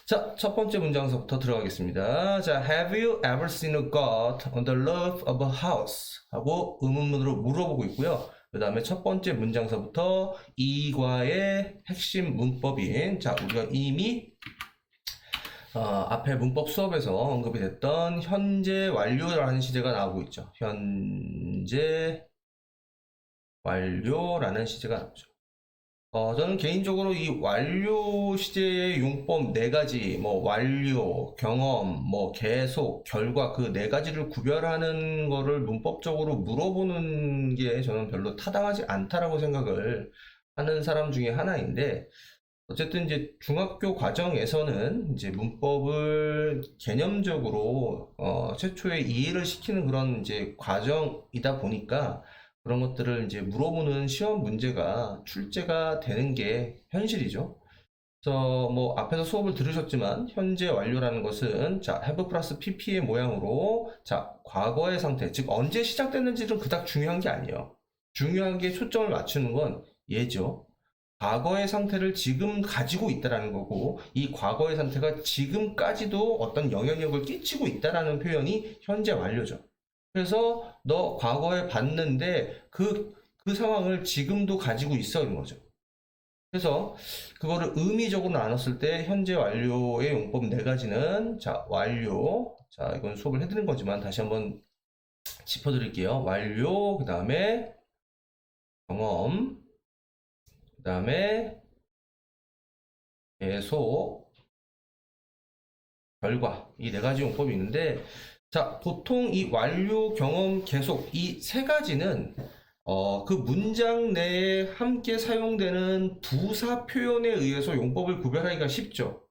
자, 첫 번째 문장서부터 들어가겠습니다. 자, have you ever seen a goat on the roof of a house? 하고 의문문으로 물어보고 있고요. 그 다음에 첫 번째 문장서부터 이과의 핵심 문법인, 자, 우리가 이미 앞에 문법 수업에서 언급이 됐던 현재 완료라는 시제가 나오고 있죠. 현재 완료라는 시제가 나오죠. 저는 개인적으로 이 완료 시제의 용법 4가지, 뭐 완료, 경험, 뭐 계속, 결과 그 4가지를 구별하는 거를 문법적으로 물어보는 게 저는 별로 타당하지 않다라고 생각을 하는 사람 중에 하나인데, 어쨌든 이제 중학교 과정에서는 이제 문법을 개념적으로 최초에 이해를 시키는 그런 이제 과정이다 보니까 그런 것들을 이제 물어보는 시험 문제가 출제가 되는 게 현실이죠. 그래서 뭐 앞에서 수업을 들으셨지만 현재 완료라는 것은 자, have 플러스 pp의 모양으로 자, 과거의 상태, 즉 언제 시작됐는지는 그닥 중요한 게 아니에요. 중요한 게 초점을 맞추는 건 예죠. 과거의 상태를 지금 가지고 있다라는 거고 이 과거의 상태가 지금까지도 어떤 영향력을 끼치고 있다라는 표현이 현재 완료죠. 그래서 너 과거에 봤는데 그 상황을 지금도 가지고 있어 이런 거죠. 그래서 그거를 의미적으로 나눴을 때 현재 완료의 용법 네 가지는 자 완료 자 이건 수업을 해드린 거지만 다시 한번 짚어드릴게요. 완료 그 다음에 경험 그 다음에 계속 결과 이 네 가지 용법이 있는데 자 보통 이 완료 경험 계속 이 세 가지는 그 문장 내에 함께 사용되는 부사 표현에 의해서 용법을 구별하기가 쉽죠.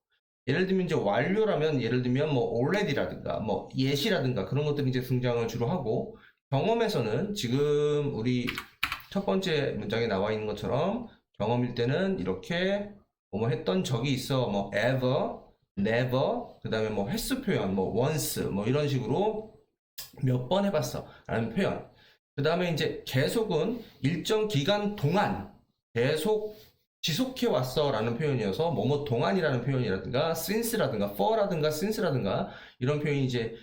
예를 들면 이제 완료라면 예를 들면 뭐 already라든가 뭐 yet이라든가 그런 것들이 이제 등장을 주로 하고 경험에서는 지금 우리 첫 번째 문장에 나와 있는 것처럼 경험일 때는 이렇게 뭐 했던 적이 있어 뭐 ever, never 그 다음에 뭐 횟수 표현 뭐 once 뭐 이런 식으로 몇 번 해봤어 라는 표현 그 다음에 이제 계속은 일정 기간 동안 계속 지속해 왔어 라는 표현이어서 뭐뭐 동안이라는 표현이라든가 since라든가 for라든가 since라든가 이런 표현이 이제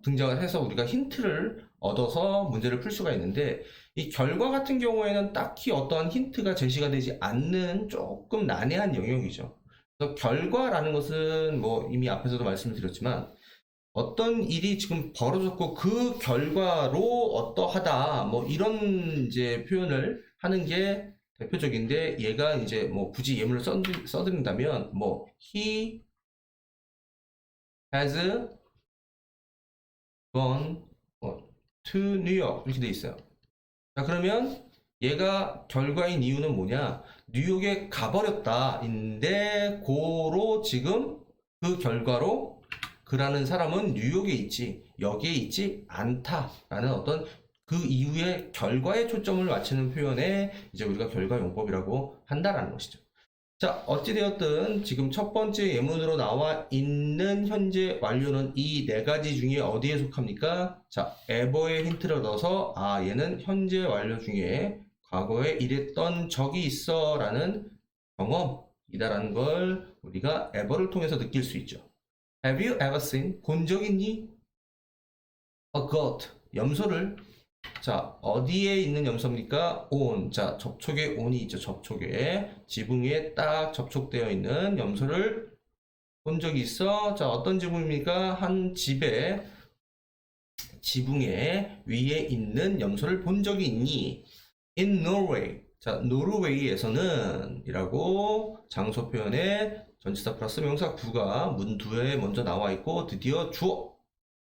등장을 해서 우리가 힌트를 얻어서 문제를 풀 수가 있는데 이 결과 같은 경우에는 딱히 어떠한 힌트가 제시가 되지 않는 조금 난해한 영역이죠. 그래서 결과라는 것은 뭐 이미 앞에서도 말씀을 드렸지만 어떤 일이 지금 벌어졌고 그 결과로 어떠하다 뭐 이런 이제 표현을 하는 게 대표적인데 얘가 이제 뭐 굳이 예문을 써드린다면 뭐 he has gone to New York 이렇게 돼 있어요. 자 그러면 얘가 결과인 이유는 뭐냐 뉴욕에 가버렸다인데 고로 지금 그 결과로 그라는 사람은 뉴욕에 있지 여기에 있지 않다라는 어떤 그 이후의 결과에 초점을 맞추는 표현에 이제 우리가 결과 용법이라고 한다라는 것이죠. 자 어찌되었든 지금 첫 번째 예문으로 나와 있는 현재 완료는 이 네 가지 중에 어디에 속합니까? 자 ever의 힌트를 넣어서 아 얘는 현재 완료 중에 과거에 이랬던 적이 있어 라는 경험이다라는 걸 우리가 ever를 통해서 느낄 수 있죠. Have you ever seen? 본 적 있니? A goat. 염소를. 자, 어디에 있는 염소입니까? on. 자, 접촉에 on이 있죠. 접촉에. 지붕 위에 딱 접촉되어 있는 염소를 본 적이 있어. 자, 어떤 지붕입니까? 한 집에 지붕에 위에 있는 염소를 본 적이 있니? In Norway. 자, 노르웨이에서는 이라고 장소 표현에 전치사 플러스 명사 구가 문 뒤에 먼저 나와 있고 드디어 주어.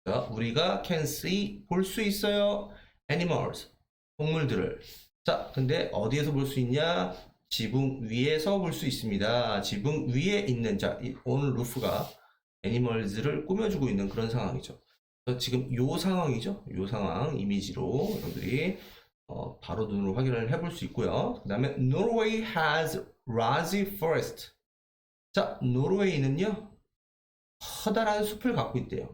자, 우리가 can see 볼 수 있어요. animals 동물들을. 자, 근데 어디에서 볼 수 있냐? 지붕 위에서 볼 수 있습니다. 지붕 위에 있는 자, on roof가 animals를 꾸며주고 있는 그런 상황이죠. 지금 요 상황이죠. 요 상황 이미지로 여러분들이 바로 눈으로 확인을 해볼 수 있고요. 그 다음에 Norway has rosy forest. 자, 노르웨이는요 커다란 숲을 갖고 있대요.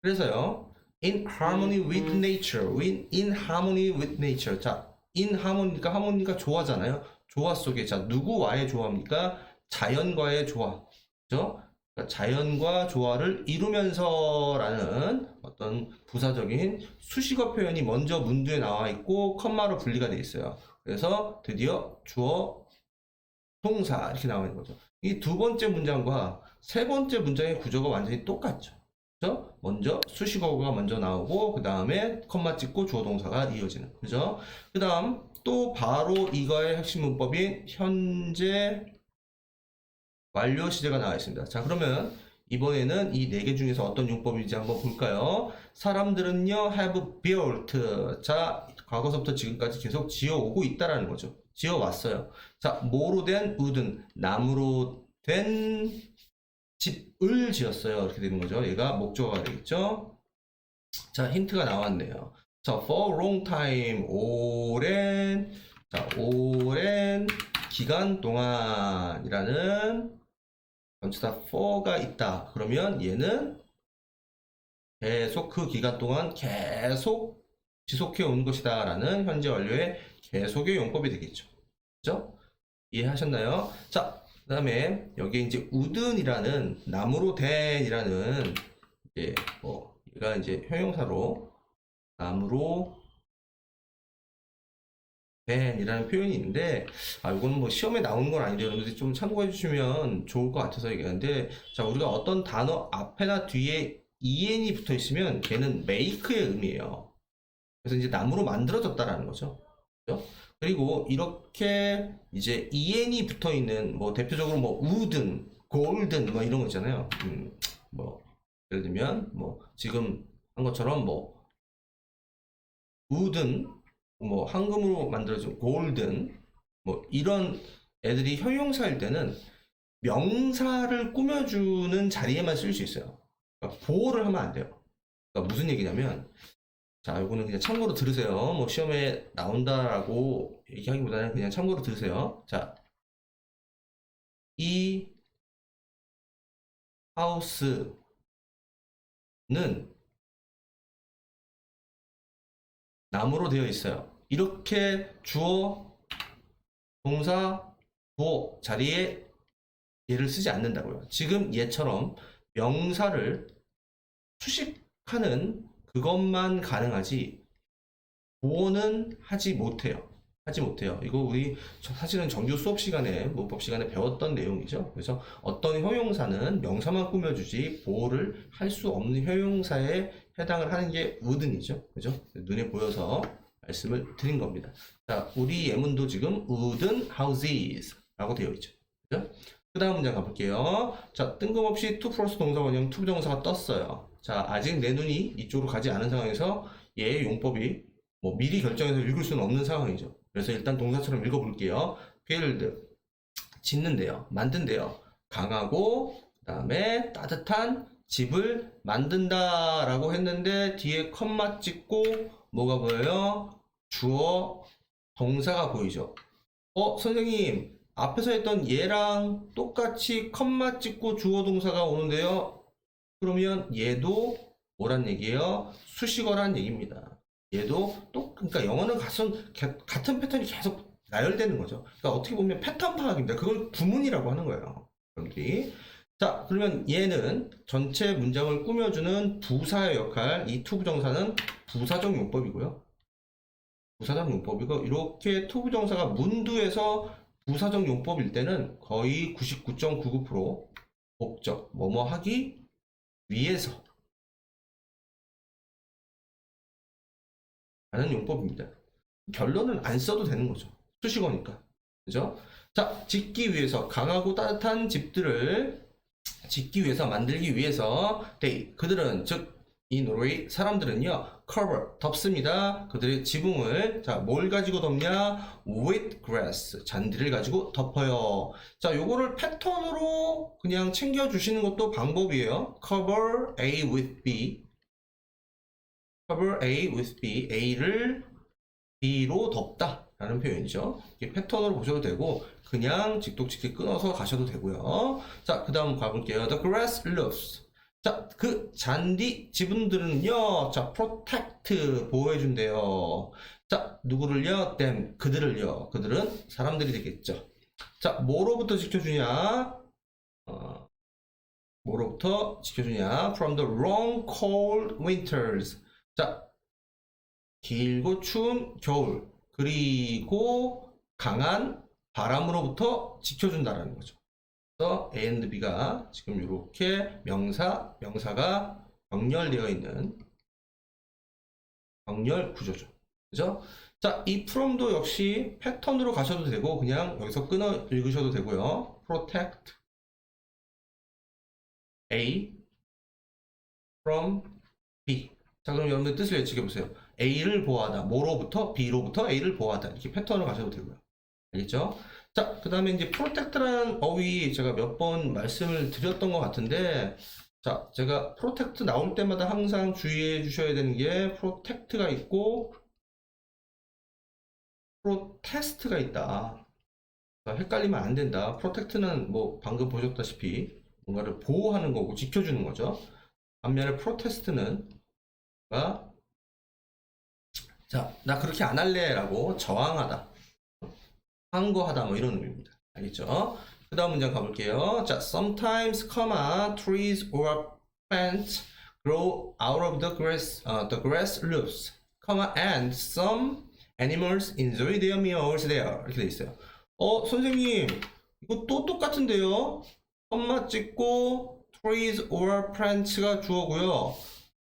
그래서요 in harmony with nature, in harmony with nature. 자, in harmony니까 하모니가 조화잖아요. 조화 속에 자 누구와의 조화입니까? 자연과의 조화. 그죠? 그러니까 자연과 조화를 이루면서라는 어떤 부사적인 수식어 표현이 먼저 문두에 나와 있고 컴마로 분리가 되어 있어요. 그래서 드디어 주어 동사 이렇게 나와 있는 거죠. 이 두 번째 문장과 세 번째 문장의 구조가 완전히 똑같죠. 그죠? 먼저 수식어가 먼저 나오고 그 다음에 컴마 찍고 주어 동사가 이어지는 그죠? 그 다음 또 바로 이거의 핵심 문법인 현재 완료 시제가 나와 있습니다. 자 그러면 이번에는 이 네 개 중에서 어떤 용법인지 한번 볼까요? 사람들은요 have built. 자 과거서부터 지금까지 계속 지어오고 있다라는 거죠. 지어왔어요. 자 뭐로 된 wooden 나무로 된 집을 지었어요. 이렇게 되는 거죠. 얘가 목적어가 되겠죠. 자 힌트가 나왔네요. 자 for long time 오랜 기간 동안이라는 전치사 for가 있다. 그러면 얘는 계속 그 기간 동안 계속 지속해 온 것이다 라는 현재 완료의 계속의 용법이 되겠죠. 그죠? 이해하셨나요? 자, 그 다음에 여기 이제 우든이라는 나무로 된이라는 이제 얘가 이제 형용사로 나무로 된이라는 표현이 있는데, 이거는 뭐 시험에 나오는 건 아닌데 여러분들이 좀 참고해 주시면 좋을 것 같아서 얘기하는데, 자, 우리가 어떤 단어 앞에나 뒤에 en이 붙어 있으면 걔는 make의 의미예요. 그래서 이제 나무로 만들어졌다라는 거죠. 그죠? 그리고 이렇게 이제 en이 붙어 있는 뭐 대표적으로 뭐 wooden, golden 뭐 이런 거 있잖아요. 뭐 예를 들면 뭐 지금 한 것처럼 뭐 wooden 뭐 황금으로 만들어진 골든 뭐 이런 애들이 형용사일 때는 명사를 꾸며주는 자리에만 쓸 수 있어요. 그러니까 보호를 하면 안 돼요. 그러니까 무슨 얘기냐면, 자, 이거는 그냥 참고로 들으세요. 뭐 시험에 나온다라고 얘기하기보다는 그냥 참고로 들으세요. 자, 이 하우스는 나무로 되어 있어요. 이렇게 주어, 동사, 부호 자리에 얘를 쓰지 않는다고요. 지금 얘처럼 명사를 수식하는 그것만 가능하지 보호는 하지 못해요. 하지 못해요. 이거 우리 사실은 정규 수업 시간에 문법 시간에 배웠던 내용이죠. 그래서 어떤 형용사는 명사만 꾸며주지 보호를 할 수 없는 형용사에 해당을 하는 게 wouldn'이죠. 그죠? 눈에 보여서 말씀을 드린 겁니다. 자, 우리 예문도 지금 wooden houses 라고 되어 있죠. 그죠? 그 다음 문장 가볼게요. 자, 뜬금없이 to 플러스 동사 원형 to 부정사가 떴어요. 자, 아직 내 눈이 이쪽으로 가지 않은 상황에서 얘의 용법이 뭐 미리 결정해서 읽을 수는 없는 상황이죠. 그래서 일단 동사처럼 읽어볼게요. build, 짓는데요. 만든대요. 강하고 그 다음에 따뜻한 집을 만든다 라고 했는데 뒤에 컴마 찍고 뭐가 보여요? 주어, 동사가 보이죠. 선생님 앞에서 했던 얘랑 똑같이 컴마 찍고 주어 동사가 오는데요. 그러면 얘도 뭐란 얘기예요? 수식어란 얘기입니다. 얘도 그러니까 영어는 같은 패턴이 계속 나열되는 거죠. 그러니까 어떻게 보면 패턴 파악입니다. 그걸 구문이라고 하는 거예요. 여러분들이. 자, 그러면 얘는 전체 문장을 꾸며주는 부사의 역할, 이 to 부정사는 부사적 용법이고요. 부사적 용법이고, 이렇게 to 부정사가 문두에서 부사적 용법일 때는 거의 99.99% 목적, 뭐뭐 하기 위해서 라는 용법입니다. 결론은 안 써도 되는 거죠. 수식어니까. 그죠? 자, 짓기 위해서 강하고 따뜻한 집들을 짓기 위해서 만들기 위해서 그들은 즉 이 노르웨이 사람들은요 cover 덮습니다. 그들의 지붕을 자 뭘 가지고 덮냐 with grass 잔디를 가지고 덮어요. 자 요거를 패턴으로 그냥 챙겨 주시는 것도 방법이에요. cover A with B cover A with B A를 B로 덮다 라는 표현이죠. 이게 패턴으로 보셔도 되고 그냥 직독직기 끊어서 가셔도 되고요. 자, 그 다음 가볼게요. The grass roofs. 자, 그 잔디 지붕들은요. 자, protect 보호해준대요. 자, 누구를요? them 그들을요. 그들은 사람들이 되겠죠. 자, 뭐로부터 지켜주냐? 뭐로부터 지켜주냐? From the long cold winters. 자, 길고 추운 겨울 그리고 강한 바람으로부터 지켜준다는 거죠. 그래서 A and B가 지금 이렇게 명사가 병렬되어 있는 병렬 구조죠. 그죠? 자, 이 from도 역시 패턴으로 가셔도 되고 그냥 여기서 끊어 읽으셔도 되고요. protect A from B. 자, 그럼 여러분들 뜻을 예측해 보세요. A를 보호하다. 뭐로부터? B로부터 A를 보호하다. 이렇게 패턴을 가셔도 되고요. 알겠죠? 자, 그 다음에 이제 프로텍트라는 어휘 제가 몇 번 말씀을 드렸던 것 같은데, 자, 제가 프로텍트 나올 때마다 항상 주의해 주셔야 되는 게 프로텍트가 있고, 프로테스트가 있다. 그러니까 헷갈리면 안 된다. 프로텍트는 뭐 방금 보셨다시피 뭔가를 보호하는 거고 지켜주는 거죠. 반면에 프로테스트는 자, 나 그렇게 안 할래 라고 저항하다, 항거하다 뭐 이런 의미입니다. 알겠죠? 그 다음 문장 가볼게요. 자, sometimes, trees or plants grow out of the grass roofs. and some animals enjoy their meals there. 이렇게 돼 있어요. 선생님, 이거 또 똑같은데요? 컴마 찍고 trees or plants가 주어고요.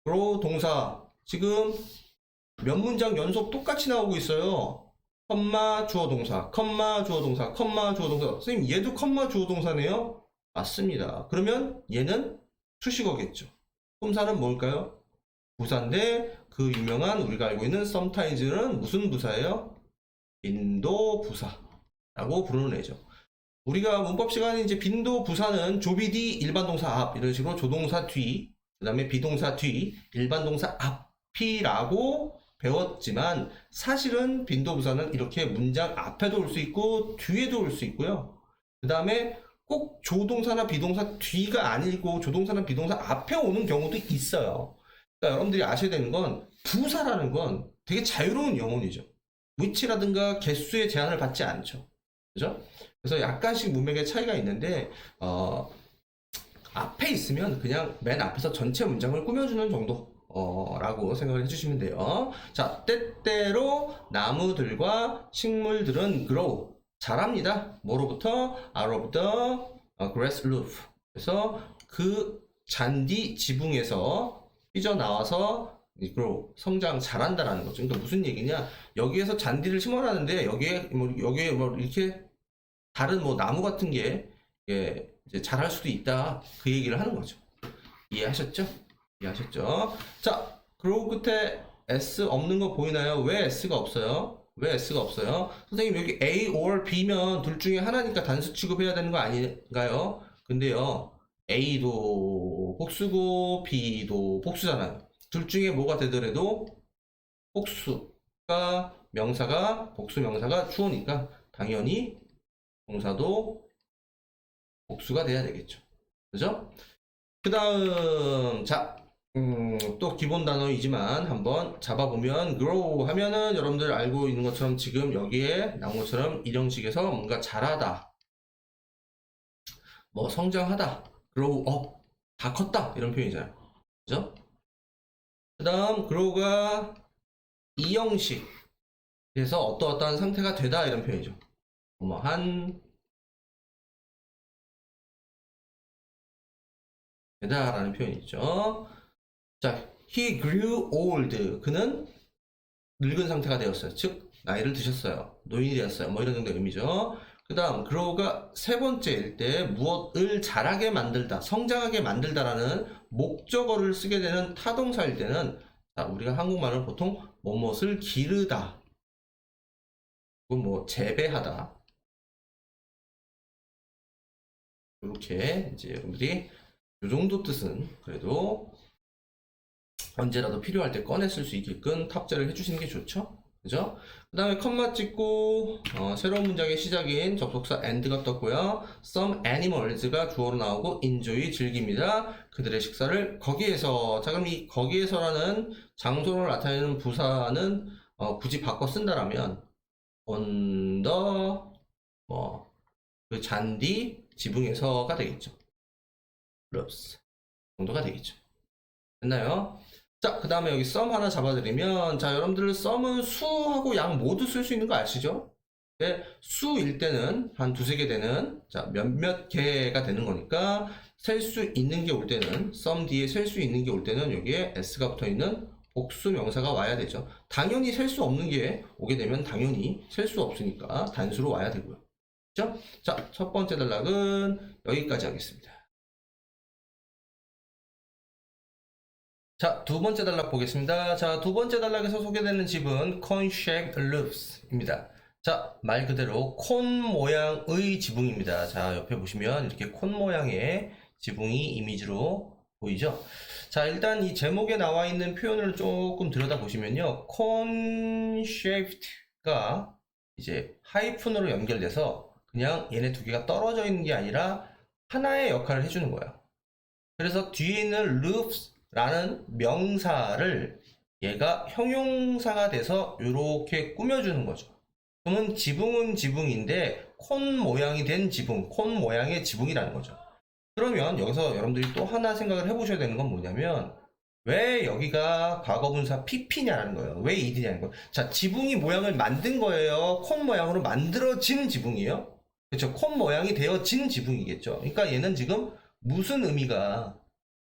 grow 동사. 지금 몇 문장 연속 똑같이 나오고 있어요. 컴마 주어 동사, 컴마 주어 동사, 컴마 주어 동사. 선생님, 얘도 컴마 주어 동사네요? 맞습니다. 그러면 얘는 수식어겠죠. 품사는 뭘까요? 부사인데 그 유명한 우리가 알고 있는 sometimes는 무슨 부사예요? 빈도 부사라고 부르는 애죠. 우리가 문법 시간에 이제 빈도 부사는 조비디 일반 동사 앞 이런 식으로 조동사 뒤, 그 다음에 비동사 뒤, 일반 동사 앞이라고 배웠지만 사실은 빈도 부사는 이렇게 문장 앞에도 올 수 있고 뒤에도 올 수 있고요. 그 다음에 꼭 조동사나 비동사 뒤가 아니고 조동사나 비동사 앞에 오는 경우도 있어요. 그러니까 여러분들이 아셔야 되는 건 부사라는 건 되게 자유로운 영혼이죠. 위치라든가 개수의 제한을 받지 않죠. 그죠? 그래서 약간씩 문맥의 차이가 있는데 앞에 있으면 그냥 맨 앞에서 전체 문장을 꾸며주는 정도 라고 생각을 해주시면 돼요. 자, 때때로 나무들과 식물들은 grow 자랍니다. 뭐로부터? out of the grass roof. 그래서 그 잔디 지붕에서 삐져나와서 grow 성장 잘한다라는 거죠. 그러니까 무슨 얘기냐? 여기에서 잔디를 심어놨는데 여기에 뭐 이렇게 다른 뭐 나무 같은 게 이제 자랄 수도 있다. 그 얘기를 하는 거죠. 이해하셨죠? 이해하셨죠? 자, grow 끝에 s 없는 거 보이나요? 왜 s가 없어요? 왜 s가 없어요? 선생님, 여기 A or B면 둘 중에 하나니까 단수 취급해야 되는 거 아닌가요? 근데요, A도 복수고 B도 복수잖아요. 둘 중에 뭐가 되더라도 복수가 명사가 복수 명사가 주어니까 당연히 동사도 복수가 돼야 되겠죠. 그죠? 그 다음, 자, 또 기본 단어이지만 한번 잡아보면 grow 하면은 여러분들 알고 있는 것처럼 지금 여기에 나온 것처럼 일형식에서 뭔가 자라다, 뭐 성장하다, grow up, 다 컸다 이런 표현이잖아요. 그죠? 그 다음 grow가 이형식 그래서 어떠한 상태가 되다 이런 표현이죠. 뭐한 되다라는 표현이 있죠. 자, he grew old. 그는 늙은 상태가 되었어요. 즉, 나이를 드셨어요. 노인이 되었어요. 뭐 이런 정도의 의미죠. 그 다음, grow가 세 번째일 때 무엇을 자라게 만들다, 성장하게 만들다라는 목적어를 쓰게 되는 타동사일 때는 자, 우리가 한국말로 보통 뭐뭇을 기르다, 혹은 뭐 재배하다. 이렇게 이제 여러분들이 이 정도 뜻은 그래도 언제라도 필요할 때 꺼내 쓸 수 있게끔 탑재를 해주시는 게 좋죠. 그죠? 그 다음에 컴마 찍고 새로운 문장의 시작인 접속사 and가 떴고요. some animals가 주어로 나오고 enjoy 즐깁니다. 그들의 식사를 거기에서. 자, 그럼 이 거기에서라는 장소를 나타내는 부사는 굳이 바꿔 쓴다라면 on the 그 잔디 지붕에서가 되겠죠. roofs 정도가 되겠죠. 됐나요? 자, 그 다음에 여기 썸 하나 잡아드리면, 자, 여러분들 썸은 수하고 양 모두 쓸 수 있는 거 아시죠? 네, 수일 때는 한 두세 개 되는, 자, 몇몇 개가 되는 거니까, 셀 수 있는 게 올 때는, 썸 뒤에 셀 수 있는 게 올 때는 여기에 s가 붙어 있는 복수 명사가 와야 되죠. 당연히 셀 수 없는 게 오게 되면 당연히 셀 수 없으니까 단수로 와야 되고요. 그죠? 자, 첫 번째 단락은 여기까지 하겠습니다. 자, 두 번째 단락 보겠습니다. 자, 두 번째 단락에서 소개되는 집은 cone-shaped roofs입니다. 자, 말 그대로 콘 모양의 지붕입니다. 자, 옆에 보시면 이렇게 콘 모양의 지붕이 이미지로 보이죠? 자, 일단 이 제목에 나와 있는 표현을 조금 들여다보시면요. cone-shaped가 이제 하이픈으로 연결돼서 그냥 얘네 두 개가 떨어져 있는 게 아니라 하나의 역할을 해주는 거예요. 그래서 뒤에 있는 roofs 라는 명사를 얘가 형용사가 돼서 이렇게 꾸며주는 거죠. 그러면 지붕은 지붕인데 콘 모양이 된 지붕, 콘 모양의 지붕이라는 거죠. 그러면 여기서 여러분들이 또 하나 생각을 해보셔야 되는 건 뭐냐면 왜 여기가 과거분사 pp냐는 거예요. 왜 ed냐는 거예요. 자, 지붕이 모양을 만든 거예요. 콘 모양으로 만들어진 지붕이에요. 그렇죠. 콘 모양이 되어진 지붕이겠죠. 그러니까 얘는 지금 무슨 의미가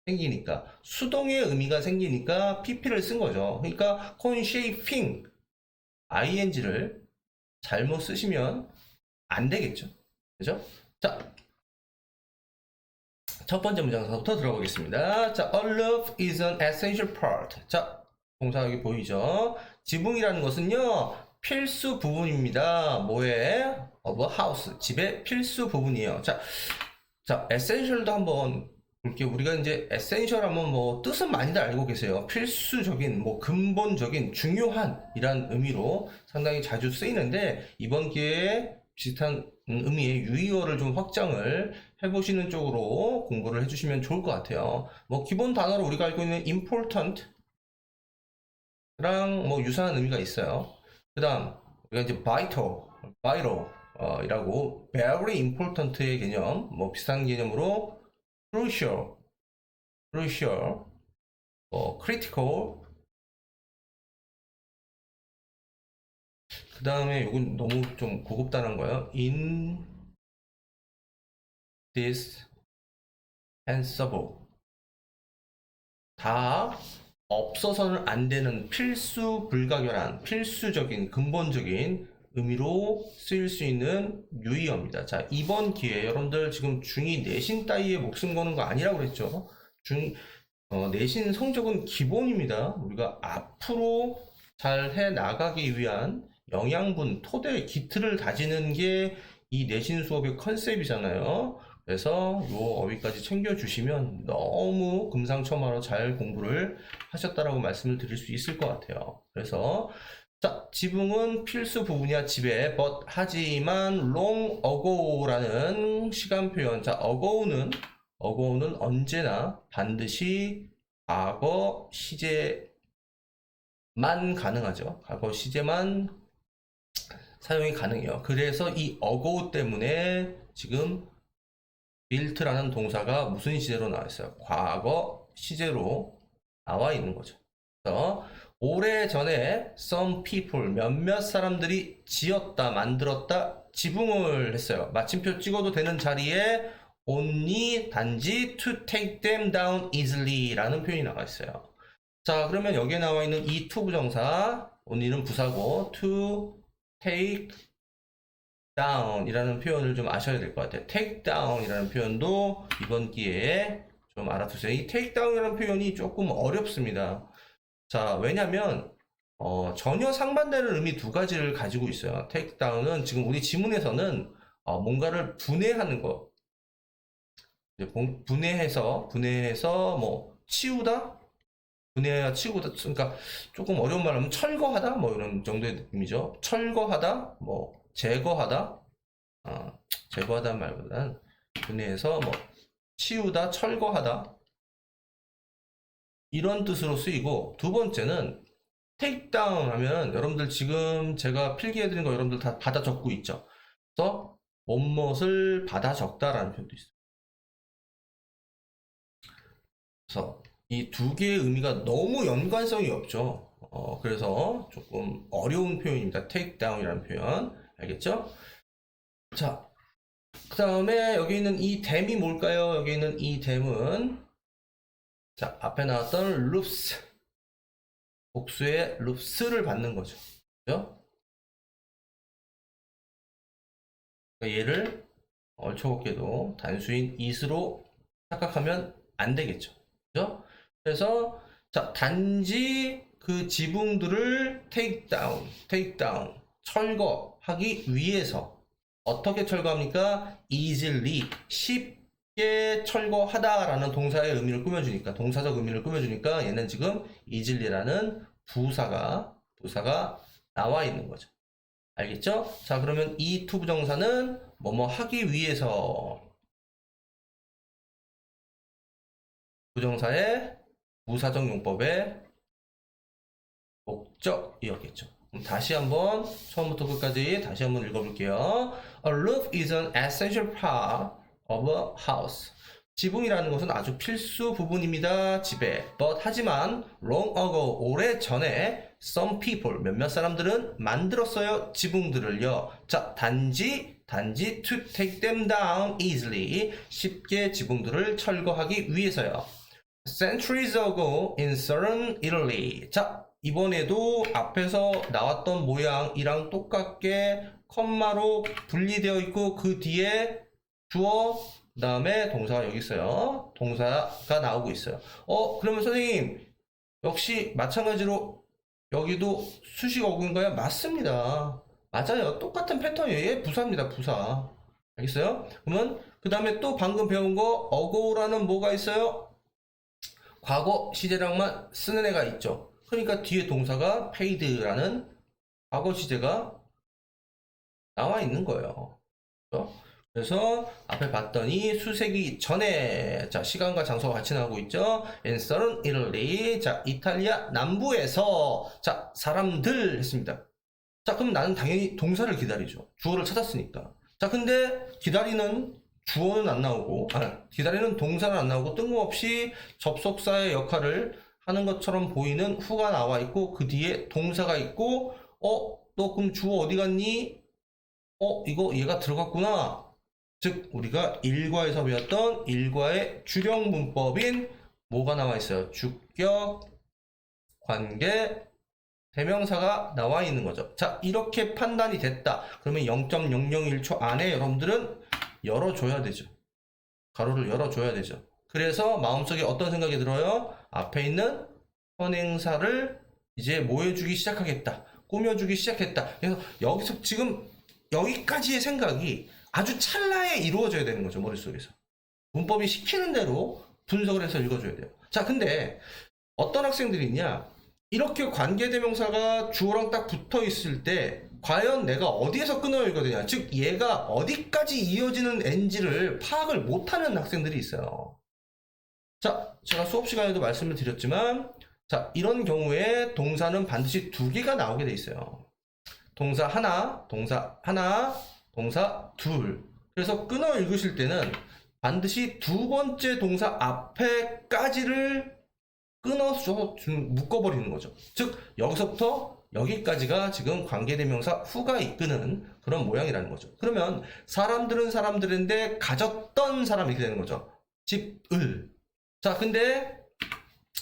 생기니까 수동의 의미가 생기니까 pp를 쓴 거죠. 그러니까 conshaping ing를 잘못 쓰시면 안 되겠죠. 그죠? 자, 첫 번째 문장서부터 들어보겠습니다. 자, a roof is an essential part. 자, 동사 여기 보이죠? 지붕이라는 것은요, 필수 부분입니다. 뭐에? of a house. 집의 필수 부분이에요. 자, essential도 한번 볼게요. 우리가 이제 essential 하면 뭐 뜻은 많이들 알고 계세요. 필수적인, 뭐 근본적인, 중요한 이란 의미로 상당히 자주 쓰이는데 이번 기회에 비슷한 의미의 유의어를 좀 확장을 해보시는 쪽으로 공부를 해주시면 좋을 것 같아요. 뭐 기본 단어로 우리가 알고 있는 important랑 뭐 유사한 의미가 있어요. 그 다음 우리가 이제 vital 이라고 very important의 개념, 뭐 비슷한 개념으로 crucial, critical. 그 다음에 이건 너무 좀 고급다는 거예요. indispensable. 다 없어서는 안 되는 필수 불가결한, 필수적인, 근본적인 의미로 쓰일 수 있는 유의어입니다. 자, 이번 기회에 여러분들 지금 중2 내신 따위에 목숨 거는 거 아니라고 그랬죠? 내신 성적은 기본입니다. 우리가 앞으로 잘 해 나가기 위한 영양분, 토대, 기틀을 다지는 게 이 내신 수업의 컨셉이잖아요. 그래서 요 어휘까지 챙겨주시면 너무 금상첨화로 잘 공부를 하셨다라고 말씀을 드릴 수 있을 것 같아요. 그래서 자, 지붕은 필수 부분이야 집에 but 하지만 long ago라는 시간 표현. 자, ago는 언제나 반드시 과거 시제만 가능하죠. 과거 시제만 사용이 가능해요. 그래서 이 ago 때문에 지금 built라는 동사가 무슨 시제로 나와 있어요? 과거 시제로 나와 있는 거죠. 그래서 오래전에 some people, 몇몇 사람들이 지었다, 만들었다, 지붕을 했어요. 마침표 찍어도 되는 자리에 only, 단지 to take them down easily 라는 표현이 나와 있어요. 자, 그러면 여기에 나와 있는 이 to 부정사, only는 부사고 to take down 이라는 표현을 좀 아셔야 될 것 같아요. take down 이라는 표현도 이번 기회에 좀 알아두세요. 이 take down 이라는 표현이 조금 어렵습니다. 자, 왜냐면 전혀 상반되는 의미 두 가지를 가지고 있어요. take down은 지금 우리 지문에서는 뭔가를 분해하는 거, 분해해서 뭐 치우다, 분해야 치우다. 그러니까 조금 어려운 말로 하면 철거하다, 뭐 이런 정도의 느낌이죠. 철거하다, 뭐 제거하다, 제거하다 말보다는 분해해서 뭐 치우다, 철거하다 이런 뜻으로 쓰이고, 두 번째는 take down 하면 여러분들 지금 제가 필기해드린 거 여러분들 다 받아 적고 있죠. 그래서 뭐뭇을 받아 적다라는 표현도 있어요. 그래서 이 두 개의 의미가 너무 연관성이 없죠. 그래서 조금 어려운 표현입니다. take down이라는 표현. 알겠죠? 자, 그 다음에 여기 있는 이 댐이 뭘까요? 여기 있는 이 댐은, 자, 앞에 나왔던 roofs, 복수의 roofs를 받는 거죠. 그죠? 그러니까 얘를 얼초겁게도 단수인 it으로 착각하면 안 되겠죠. 그죠? 그래서 자, 단지 그 지붕들을 take down, 철거하기 위해서 어떻게 철거합니까? easily, 쉽게 철거하다라는 동사의 의미를 꾸며주니까, 동사적 의미를 꾸며주니까 얘는 지금 easily라는 부사가 나와 있는 거죠. 알겠죠? 자, 그러면 이 to 부정사는 뭐뭐 하기 위해서, 부정사의 부사적 용법의 목적이었겠죠. 다시 한번 처음부터 끝까지 다시 한번 읽어볼게요. A roof is an essential part of a house. 지붕이라는 것은 아주 필수 부분입니다. 집에. But 하지만 long ago 오래전에 some people 몇몇 사람들은 만들었어요. 지붕들을요. 자, 단지 to take them down easily 쉽게 지붕들을 철거하기 위해서요. Centuries ago in southern Italy. 자, 이번에도 앞에서 나왔던 모양이랑 똑같게 컴마로 분리되어 있고 그 뒤에 주어 그 다음에 동사가 여기 있어요. 동사가 나오고 있어요. 그러면 선생님 역시 마찬가지로 여기도 수식 어구인가요? 맞습니다. 맞아요. 똑같은 패턴이에요. 얘 부사입니다. 부사. 알겠어요? 그러면 그 다음에 또 방금 배운 거 ago라는 뭐가 있어요? 과거 시제랑만 쓰는 애가 있죠. 그러니까 뒤에 동사가 paid라는 과거 시제가 나와 있는 거예요. 그렇죠? 그래서 앞에 봤더니 수세기 전에 자 시간과 장소가 같이 나오고 있죠. In southern Italy 자 이탈리아 남부에서 자 사람들 했습니다. 자 그럼 나는 당연히 동사를 기다리죠. 주어를 찾았으니까. 자 근데 기다리는 주어는 안 나오고 기다리는 동사는 안 나오고 뜬금없이 접속사의 역할을 하는 것처럼 보이는 who가 나와 있고 그 뒤에 동사가 있고 너 그럼 주어 어디 갔니? 이거 얘가 들어갔구나. 즉 우리가 일과에서 배웠던 일과의 주령 문법인 뭐가 나와 있어요? 주격, 관계, 대명사가 나와 있는 거죠. 자 이렇게 판단이 됐다. 그러면 0.001초 안에 여러분들은 열어줘야 되죠. 가로를 열어줘야 되죠. 그래서 마음속에 어떤 생각이 들어요? 앞에 있는 선행사를 이제 뭐 해주기 시작하겠다. 꾸며주기 시작했다. 그래서 여기서 지금 여기까지의 생각이 아주 찰나에 이루어져야 되는 거죠. 머릿속에서. 문법이 시키는 대로 분석을 해서 읽어줘야 돼요. 자, 근데 어떤 학생들이 있냐? 이렇게 관계대명사가 주어랑 딱 붙어 있을 때 과연 내가 어디에서 끊어 읽어야 즉 얘가 어디까지 이어지는 NG를 파악을 못하는 학생들이 있어요. 자, 제가 수업 시간에도 말씀을 드렸지만 자, 이런 경우에 동사는 반드시 두 개가 나오게 돼 있어요. 동사 하나, 동사 둘. 그래서 끊어 읽으실 때는 반드시 두 번째 동사 앞에까지를 끊어서 좀 묶어버리는 거죠. 즉 여기서부터 여기까지가 지금 관계대명사 who가 이끄는 그런 모양이라는 거죠. 그러면 사람들은 사람들인데 가졌던 사람이 이렇게 되는 거죠. 집을. 자 근데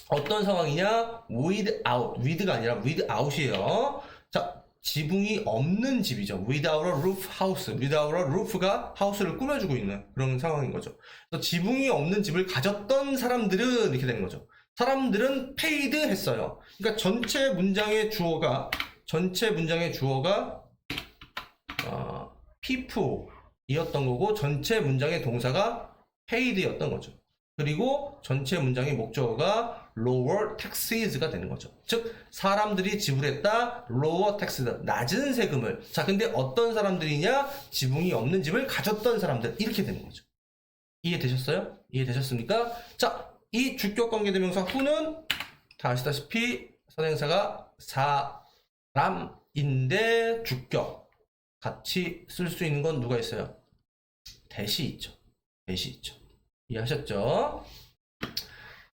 어떤 상황이냐? with가 아니라 without이에요. 자 지붕이 없는 집이죠. without a roof house. without a roof가 하우스를 꾸며주고 있는 그런 상황인 거죠. 그래서 지붕이 없는 집을 가졌던 사람들은 이렇게 되는 거죠. 사람들은 paid 했어요. 그러니까 전체 문장의 주어가 people이었던 거고 전체 문장의 동사가 paid였던 거죠. 그리고 전체 문장의 목적어가 lower taxes가 되는 거죠. 즉 사람들이 지불했다 lower taxes 낮은 세금을. 자 근데 어떤 사람들이냐? 지붕이 없는 집을 가졌던 사람들. 이렇게 되는 거죠. 이해되셨어요? 이해되셨습니까? 자 이 주격관계대명사 who는 다 아시다시피 선행사가 사람인데 주격 같이 쓸 수 있는 건 누가 있어요? 대시 있죠. 이해하셨죠?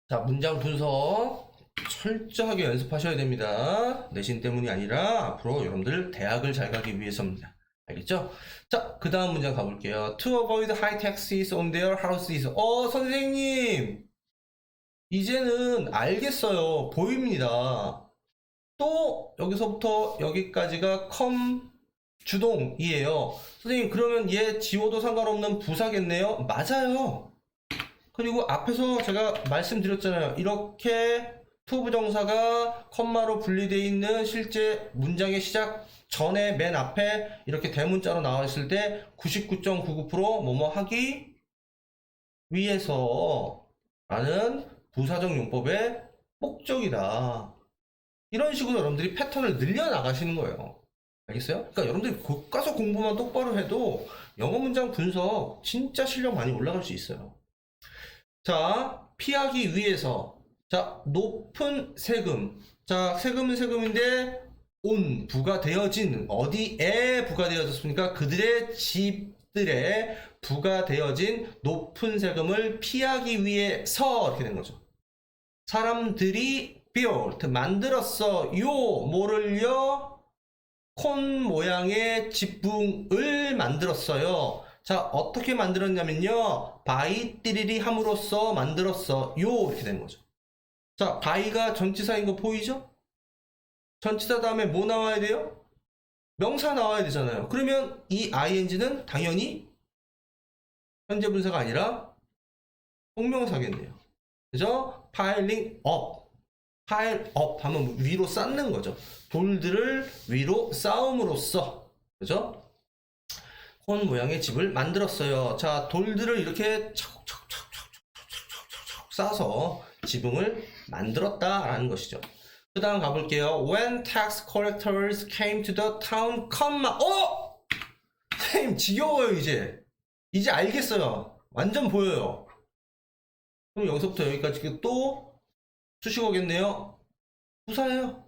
자 문장 분석 철저하게 연습하셔야 됩니다. 내신 때문이 아니라 앞으로 여러분들 대학을 잘 가기 위해서입니다. 알겠죠? 자, 그 다음 문장 가볼게요. To avoid high taxes on their houses. 선생님! 이제는 알겠어요. 보입니다. 또 여기서부터 여기까지가 주동이에요. 선생님 그러면 얘 지워도 상관없는 부사겠네요? 맞아요. 그리고 앞에서 제가 말씀드렸잖아요. 이렇게 to 부정사가 컴마로 분리되어 있는 실제 문장의 시작 전에 맨 앞에 이렇게 대문자로 나와 있을 때 99.99% 뭐뭐 하기 위해서 라는 부사적 용법의 목적이다. 이런 식으로 여러분들이 패턴을 늘려나가시는 거예요. 알겠어요? 그러니까 여러분들이 교과서 공부만 똑바로 해도 영어 문장 분석 진짜 실력 많이 올라갈 수 있어요. 자, 피하기 위해서. 자, 높은 세금. 자, 세금은 세금인데 부가 되어진 어디에 부가 되어졌습니까? 그들의 기업들에 부과되어진 높은 세금을 피하기 위해서 이렇게 된 거죠. 사람들이 built 만들었어요. 뭐를요? 콘 모양의 지붕을 만들었어요. 자, 어떻게 만들었냐면요. by 띠리리 함으로써 만들었어요. 이렇게 된 거죠. 자, by가 전치사인 거 보이죠? 전치사 다음에 뭐 나와야 돼요? 명사 나와야 되잖아요. 그러면 이 ing는 당연히 현재 분사가 아니라 동명사겠네요. 그죠? piling up. pile up 하면 위로 쌓는 거죠. 돌들을 위로 쌓음으로써. 그죠? 콘 모양의 집을 만들었어요. 자, 돌들을 이렇게 차곡차곡차곡차곡차곡차곡 쌓아서 지붕을 만들었다라는 것이죠. 그 다음 가볼게요. When tax collectors came to the town, 선생님 지겨워요 이제. 이제 알겠어요. 완전 보여요. 그럼 여기서부터 여기까지 또 수식어겠네요. 부사예요.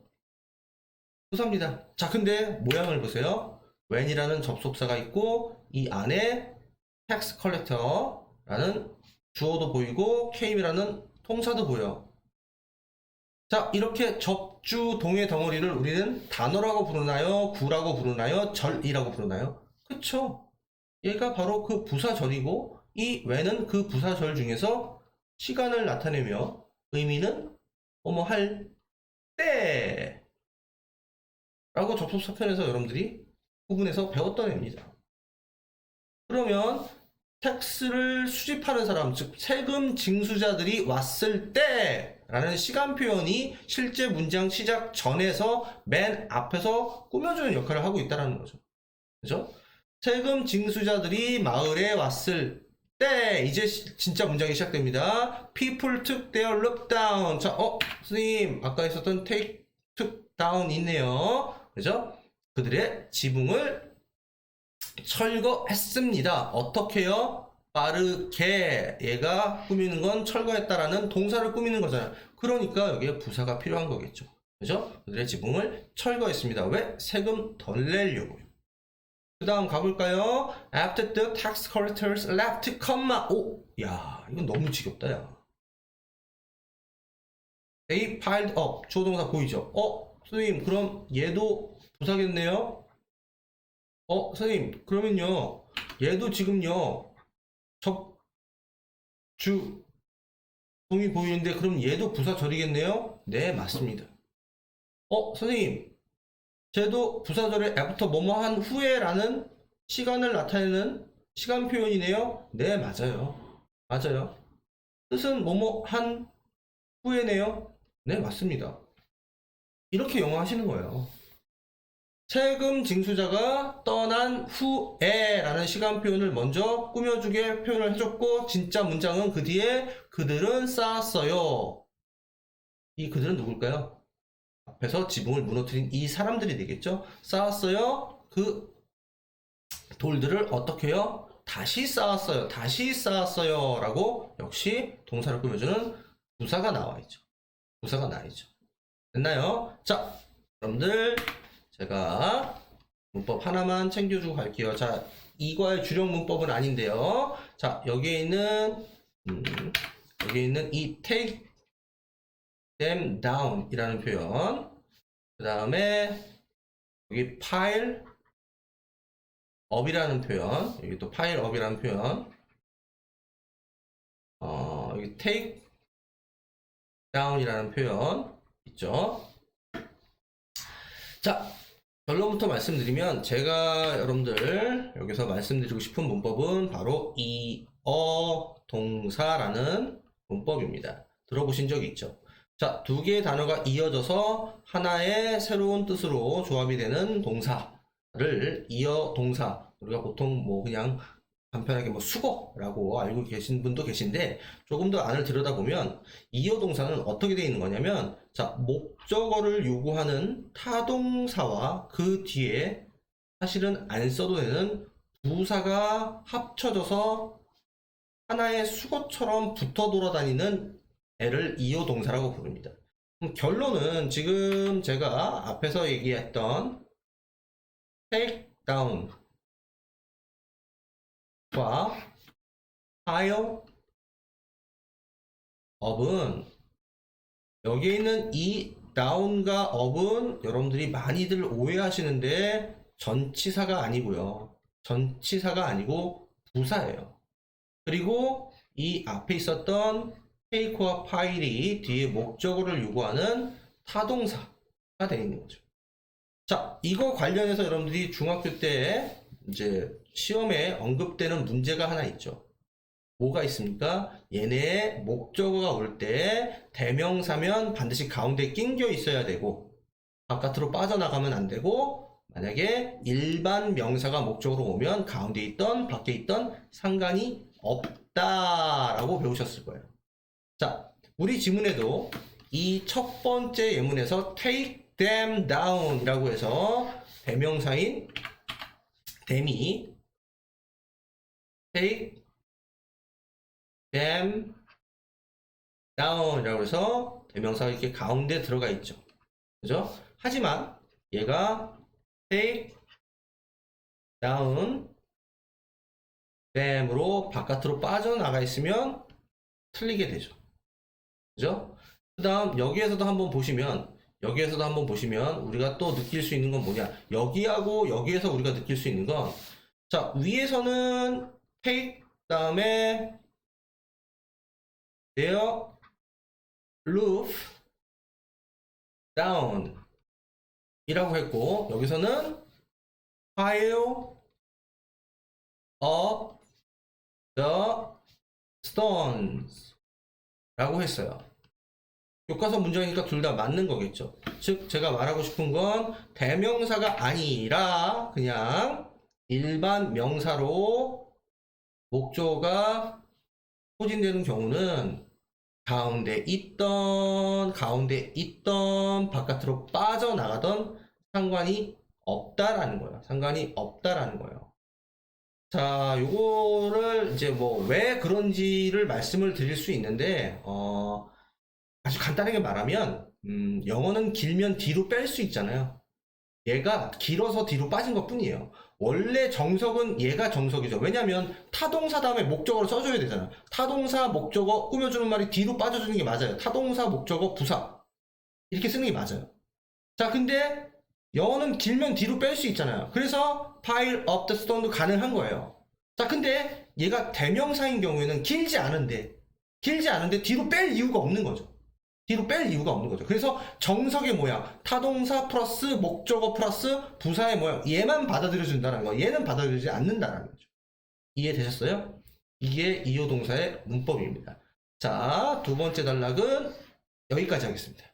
부사입니다. 자, 근데 모양을 보세요. when이라는 접속사가 있고 이 안에 tax collector라는 주어도 보이고 came이라는 통사도 보여. 자, 이렇게 접주 동의 덩어리를 우리는 단어라고 부르나요? 구라고 부르나요? 절이라고 부르나요? 그쵸? 얘가 바로 그 부사절이고 이 when은 그 부사절 중에서 시간을 나타내며 의미는 뭐뭐 할 때 라고 접속사 편에서 여러분들이 구분해서 배웠던 애입니다. 그러면 텍스를 수집하는 사람, 즉 세금 징수자들이 왔을 때 라는 시간 표현이 실제 문장 시작 전에서 맨 앞에서 꾸며주는 역할을 하고 있다는 거죠. 그죠? 세금 징수자들이 마을에 왔을 때 이제 진짜 문장이 시작됩니다. People took their look down. 자, 선생님 아까 있었던 take, took down 있네요. 그죠? 그들의 지붕을 철거했습니다. 어떻게요? 빠르게. 얘가 꾸미는 건 철거했다라는 동사를 꾸미는 거잖아요. 그러니까 여기에 부사가 필요한 거겠죠. 그죠? 그들의 지붕을 철거했습니다. 왜? 세금 덜 내려고요. 그 다음 가볼까요? After the tax collectors left, 야, 이건 너무 지겹다, 야. They piled up. 주어 동사 보이죠? 선생님, 그럼 얘도 부사겠네요? 선생님, 그러면요. 얘도 지금요. 접주 동이 보이는데, 그럼 얘도 부사절이겠네요? 네, 맞습니다. 선생님. 쟤도 부사절에 after 뭐뭐 한 후에 라는 시간을 나타내는 시간 표현이네요. 네, 맞아요. 맞아요. 뜻은 뭐뭐 한 후에네요. 네, 맞습니다. 이렇게 영어 하시는 거예요. 세금 징수자가 떠난 후에 라는 시간 표현을 먼저 꾸며주게 표현을 해줬고 진짜 문장은 그 뒤에 그들은 쌓았어요. 이 그들은 누굴까요? 앞에서 지붕을 무너뜨린 이 사람들이 되겠죠. 쌓았어요. 그 돌들을 어떻게 해요? 다시 쌓았어요. 다시 쌓았어요. 라고 역시 동사를 꾸며주는 부사가 나와 있죠. 부사가 나와 있죠. 됐나요? 자, 여러분들 제가 문법 하나만 챙겨주고 갈게요. 자, 이과의 주력 문법은 아닌데요. 자, 여기에 있는 이 take them down 이라는 표현, 그 다음에 여기 pile up이라는 표현, 여기 또 pile up이라는 표현, 여기 take down이라는 표현 있죠. 자, 결론부터 말씀드리면 제가 여러분들 여기서 말씀드리고 싶은 문법은 바로 이어 동사라는 문법입니다. 들어보신 적 있죠? 자, 두 개의 단어가 이어져서 하나의 새로운 뜻으로 조합이 되는 동사를 이어 동사, 우리가 보통 뭐 그냥 간편하게 뭐 수거라고 알고 계신 분도 계신데 조금 더 안을 들여다보면 이어 동사는 어떻게 되어 있는 거냐면, 자, 목적어를 요구하는 타동사와 그 뒤에 사실은 안 써도 되는 부사가 합쳐져서 하나의 수거처럼 붙어 돌아다니는 애를 이어 동사라고 부릅니다. 그럼 결론은 지금 제가 앞에서 얘기했던 take down pile up은 여기에 있는 이 down과 up은 여러분들이 많이들 오해하시는데 전치사가 아니고요. 전치사가 아니고 부사예요. 그리고 이 앞에 있었던 take와 pile이 뒤에 목적어를 요구하는 타동사가 되어 있는 거죠. 자, 이거 관련해서 여러분들이 중학교 때 이제 시험에 언급되는 문제가 하나 있죠. 뭐가 있습니까? 얘네 목적어가 올 때 대명사면 반드시 가운데 낑겨 있어야 되고 바깥으로 빠져나가면 안 되고 만약에 일반 명사가 목적으로 오면 가운데 있던 밖에 있던 상관이 없다라고 배우셨을 거예요. 자, 우리 지문에도 이 첫 번째 예문에서 take them down 이라고 해서 대명사인 them이 take them down 이라고 해서 대명사가 이렇게 가운데 들어가 있죠. 그죠? 하지만 얘가 take down them으로 바깥으로 빠져나가 있으면 틀리게 되죠. 그죠? 그 다음 여기에서도 한번 보시면 우리가 또 느낄 수 있는 건 뭐냐, 여기하고 여기에서 우리가 느낄 수 있는 건, 자, 위에서는 take 다음에 their roof down 이라고 했고 여기서는 pile up the stones 라고 했어요. 교과서 문장이니까 둘 다 맞는 거겠죠. 즉 제가 말하고 싶은 건 대명사가 아니라 그냥 일반 명사로 목적어가 소진되는 경우는 가운데 있던 바깥으로 빠져나가던 상관이 없다라는 거예요. 상관이 없다라는 거예요. 자, 요거를 이제 뭐 왜 그런지를 말씀을 드릴 수 있는데 아주 간단하게 말하면 영어는 길면 뒤로 뺄 수 있잖아요. 얘가 길어서 뒤로 빠진 것 뿐이에요. 원래 정석은 얘가 정석이죠. 왜냐면 타동사 다음에 목적어를 써줘야 되잖아요. 타동사 목적어 꾸며주는 말이 뒤로 빠져주는 게 맞아요. 타동사 목적어 부사 이렇게 쓰는 게 맞아요. 자, 근데 영어는 길면 뒤로 뺄 수 있잖아요. 그래서 pile up the stone도 가능한 거예요. 자, 근데 얘가 대명사인 경우에는 길지 않은데 뒤로 뺄 이유가 없는 거죠. 그래서 정석의 모양, 타동사 플러스 목적어 플러스 부사의 모양, 얘만 받아들여준다는 거, 얘는 받아들여지지 않는다는 거죠. 이해되셨어요? 이게 이효동사의 문법입니다. 자, 두 번째 단락은 여기까지 하겠습니다.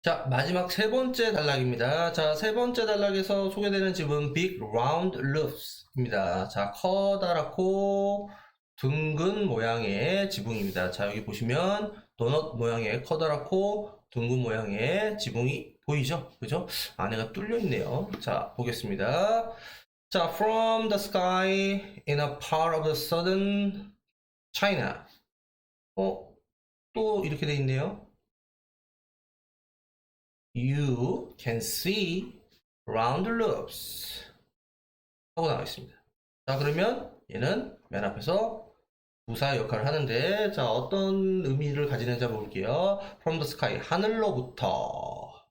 자, 마지막 세 번째 단락입니다. 자, 세 번째 단락에서 소개되는 집은 Big Round Roofs입니다. 자, 커다랗고 둥근 모양의 지붕입니다. 자, 여기 보시면 도넛 모양의 커다랗고 둥근 모양의 지붕이 보이죠? 그죠? 안에가 뚫려 있네요. 자, 보겠습니다. 자, from the sky in a part of the southern China. 또 이렇게 돼 있네요. You can see round roofs 하고 나와 있습니다. 자, 그러면 얘는 맨 앞에서 부사 역할을 하는데, 자, 어떤 의미를 가지는지 한번 볼게요. From the sky, 하늘로부터.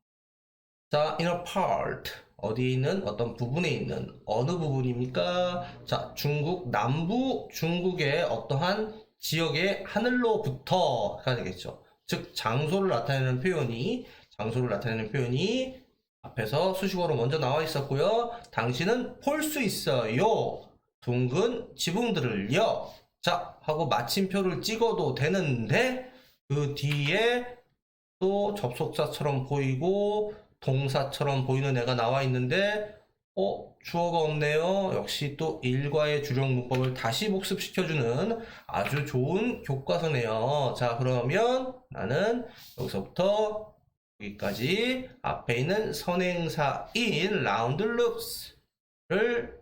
자, in a part, 어디에 있는, 어떤 부분에 있는, 어느 부분입니까? 자, 중국 남부 중국의 어떠한 지역의 하늘로부터가 되겠죠. 즉 장소를 나타내는 표현이 앞에서 수식어로 먼저 나와 있었고요. 당신은 볼 수 있어요. 둥근 지붕들을요. 자, 하고 마침표를 찍어도 되는데 그 뒤에 또 접속사처럼 보이고 동사처럼 보이는 애가 나와 있는데 주어가 없네요. 역시 또 일과의 주력 문법을 다시 복습시켜주는 아주 좋은 교과서네요. 자, 그러면 나는 여기서부터 여기까지 앞에 있는 선행사인 round loops를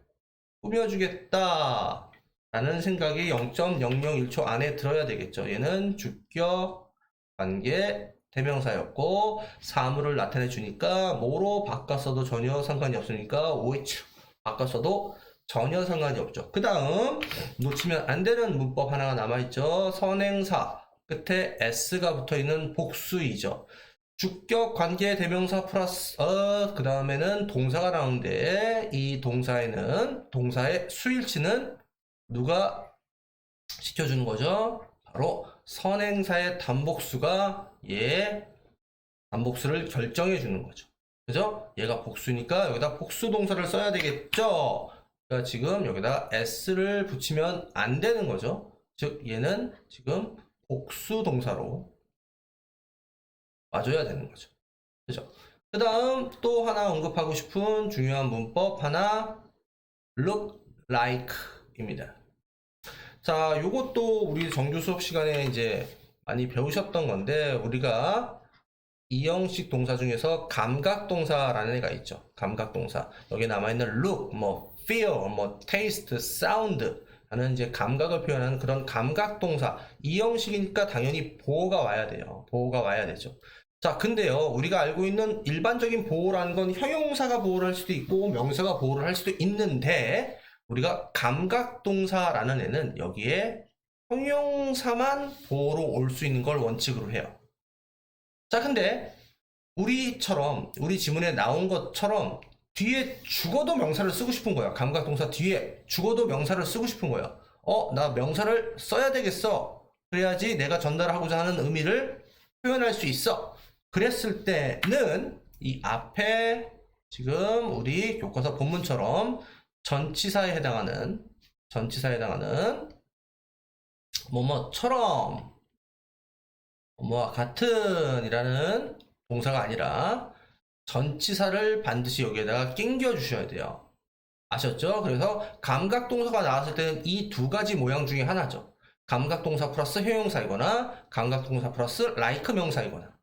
꾸며주겠다 라는 생각이 0.001초 안에 들어야 되겠죠. 얘는 주격, 관계, 대명사였고 사물을 나타내 주니까 뭐로 바꿨어도 전혀 상관이 없으니까 which 바꿨어도 전혀 상관이 없죠. 그 다음 놓치면 안 되는 문법 하나가 남아있죠. 선행사 끝에 s가 붙어있는 복수이죠. 주격 관계 대명사 플러스 그 다음에는 동사가 나오는데 이 동사에는 동사의 수일치는 누가 시켜주는 거죠? 바로 선행사의 단복수가 단복수를 결정해 주는 거죠. 그죠? 얘가 복수니까 여기다 복수 동사를 써야 되겠죠? 그러니까 지금 여기다 s를 붙이면 안 되는 거죠. 즉 얘는 지금 복수 동사로 와줘야 되는 거죠. 그죠? 그 다음 또 하나 언급하고 싶은 중요한 문법 하나 look like입니다. 자, 요것도 우리 정규 수업 시간에 이제 많이 배우셨던 건데 우리가 이형식 동사 중에서 감각동사라는 애가 있죠. 감각동사. 여기 남아있는 look, 뭐 feel, 뭐 taste, sound 하는 이제 감각을 표현하는 그런 감각동사. 이형식이니까 당연히 보호가 와야 돼요. 보호가 와야 되죠. 자, 근데요, 우리가 알고 있는 일반적인 보호라는 건 형용사가 보호를 할 수도 있고 명사가 보호를 할 수도 있는데 우리가 감각동사라는 애는 여기에 형용사만 보호로 올 수 있는 걸 원칙으로 해요. 자, 근데 우리 지문에 나온 것처럼 뒤에 죽어도 명사를 쓰고 싶은 거야. 감각동사 뒤에 죽어도 명사를 쓰고 싶은 거야. 나 명사를 써야 되겠어. 그래야지 내가 전달하고자 하는 의미를 표현할 수 있어. 그랬을 때는 이 앞에 지금 우리 교과서 본문처럼 전치사에 해당하는 뭐뭐처럼 뭐와 같은 이라는 동사가 아니라 전치사를 반드시 여기에다가 낑겨 주셔야 돼요. 아셨죠? 그래서 감각동사가 나왔을 때는 이 두 가지 모양 중에 하나죠. 감각동사 플러스 형용사이거나 감각동사 플러스 like 명사이거나.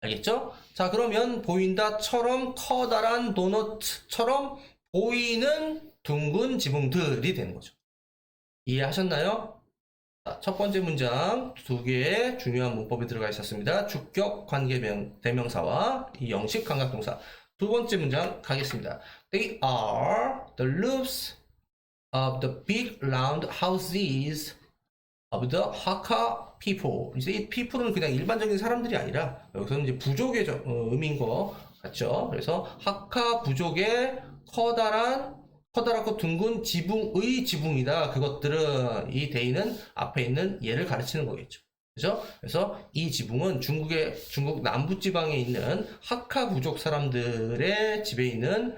알겠죠? 자, 그러면 보인다처럼 커다란 도넛처럼 보이는 둥근 지붕들이 되는 거죠. 이해하셨나요? 자, 첫 번째 문장 두 개의 중요한 문법이 들어가 있었습니다. 주격 관계 대명사와 이 형식 감각동사. 두 번째 문장 가겠습니다. They are the roofs of the big round houses of the Hakka people. 이제 이 people은 그냥 일반적인 사람들이 아니라 여기서는 이제 부족의 의미인 것 같죠. 그래서 하카 부족의 커다랗고 둥근 지붕의 지붕이다. 그것들은 이 데이는 앞에 있는 얘를 가르치는 거겠죠. 그죠? 그래서 이 지붕은 중국 남부 지방에 있는 하카 부족 사람들의 집에 있는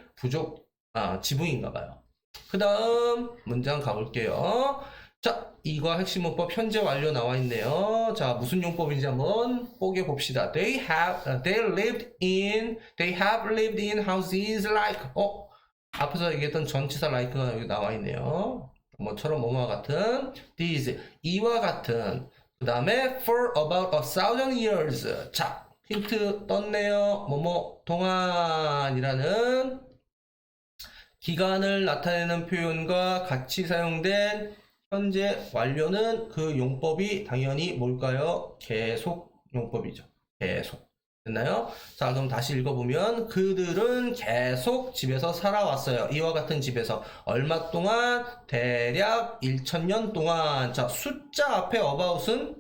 지붕인가 봐요. 그 다음 문장 가볼게요. 자, 이과 핵심 문법 현재 완료 나와 있네요. 자, 무슨 용법인지 한번 뽀개 봅시다. They have lived in houses like. 앞에서 얘기했던 전치사 like가 여기 나와 있네요. 뭐처럼 뭐뭐와 같은. These 이와 같은. 그 다음에 for about 1,000 years. 자, 힌트 떴네요. 뭐뭐 동안이라는 기간을 나타내는 표현과 같이 사용된 현재 완료는 그 용법이 당연히 뭘까요? 계속 용법이죠. 계속. 됐나요? 자, 그럼 다시 읽어보면 그들은 계속 집에서 살아왔어요. 이와 같은 집에서 얼마 동안? 대략 1,000년 동안. 자, 숫자 앞에 about은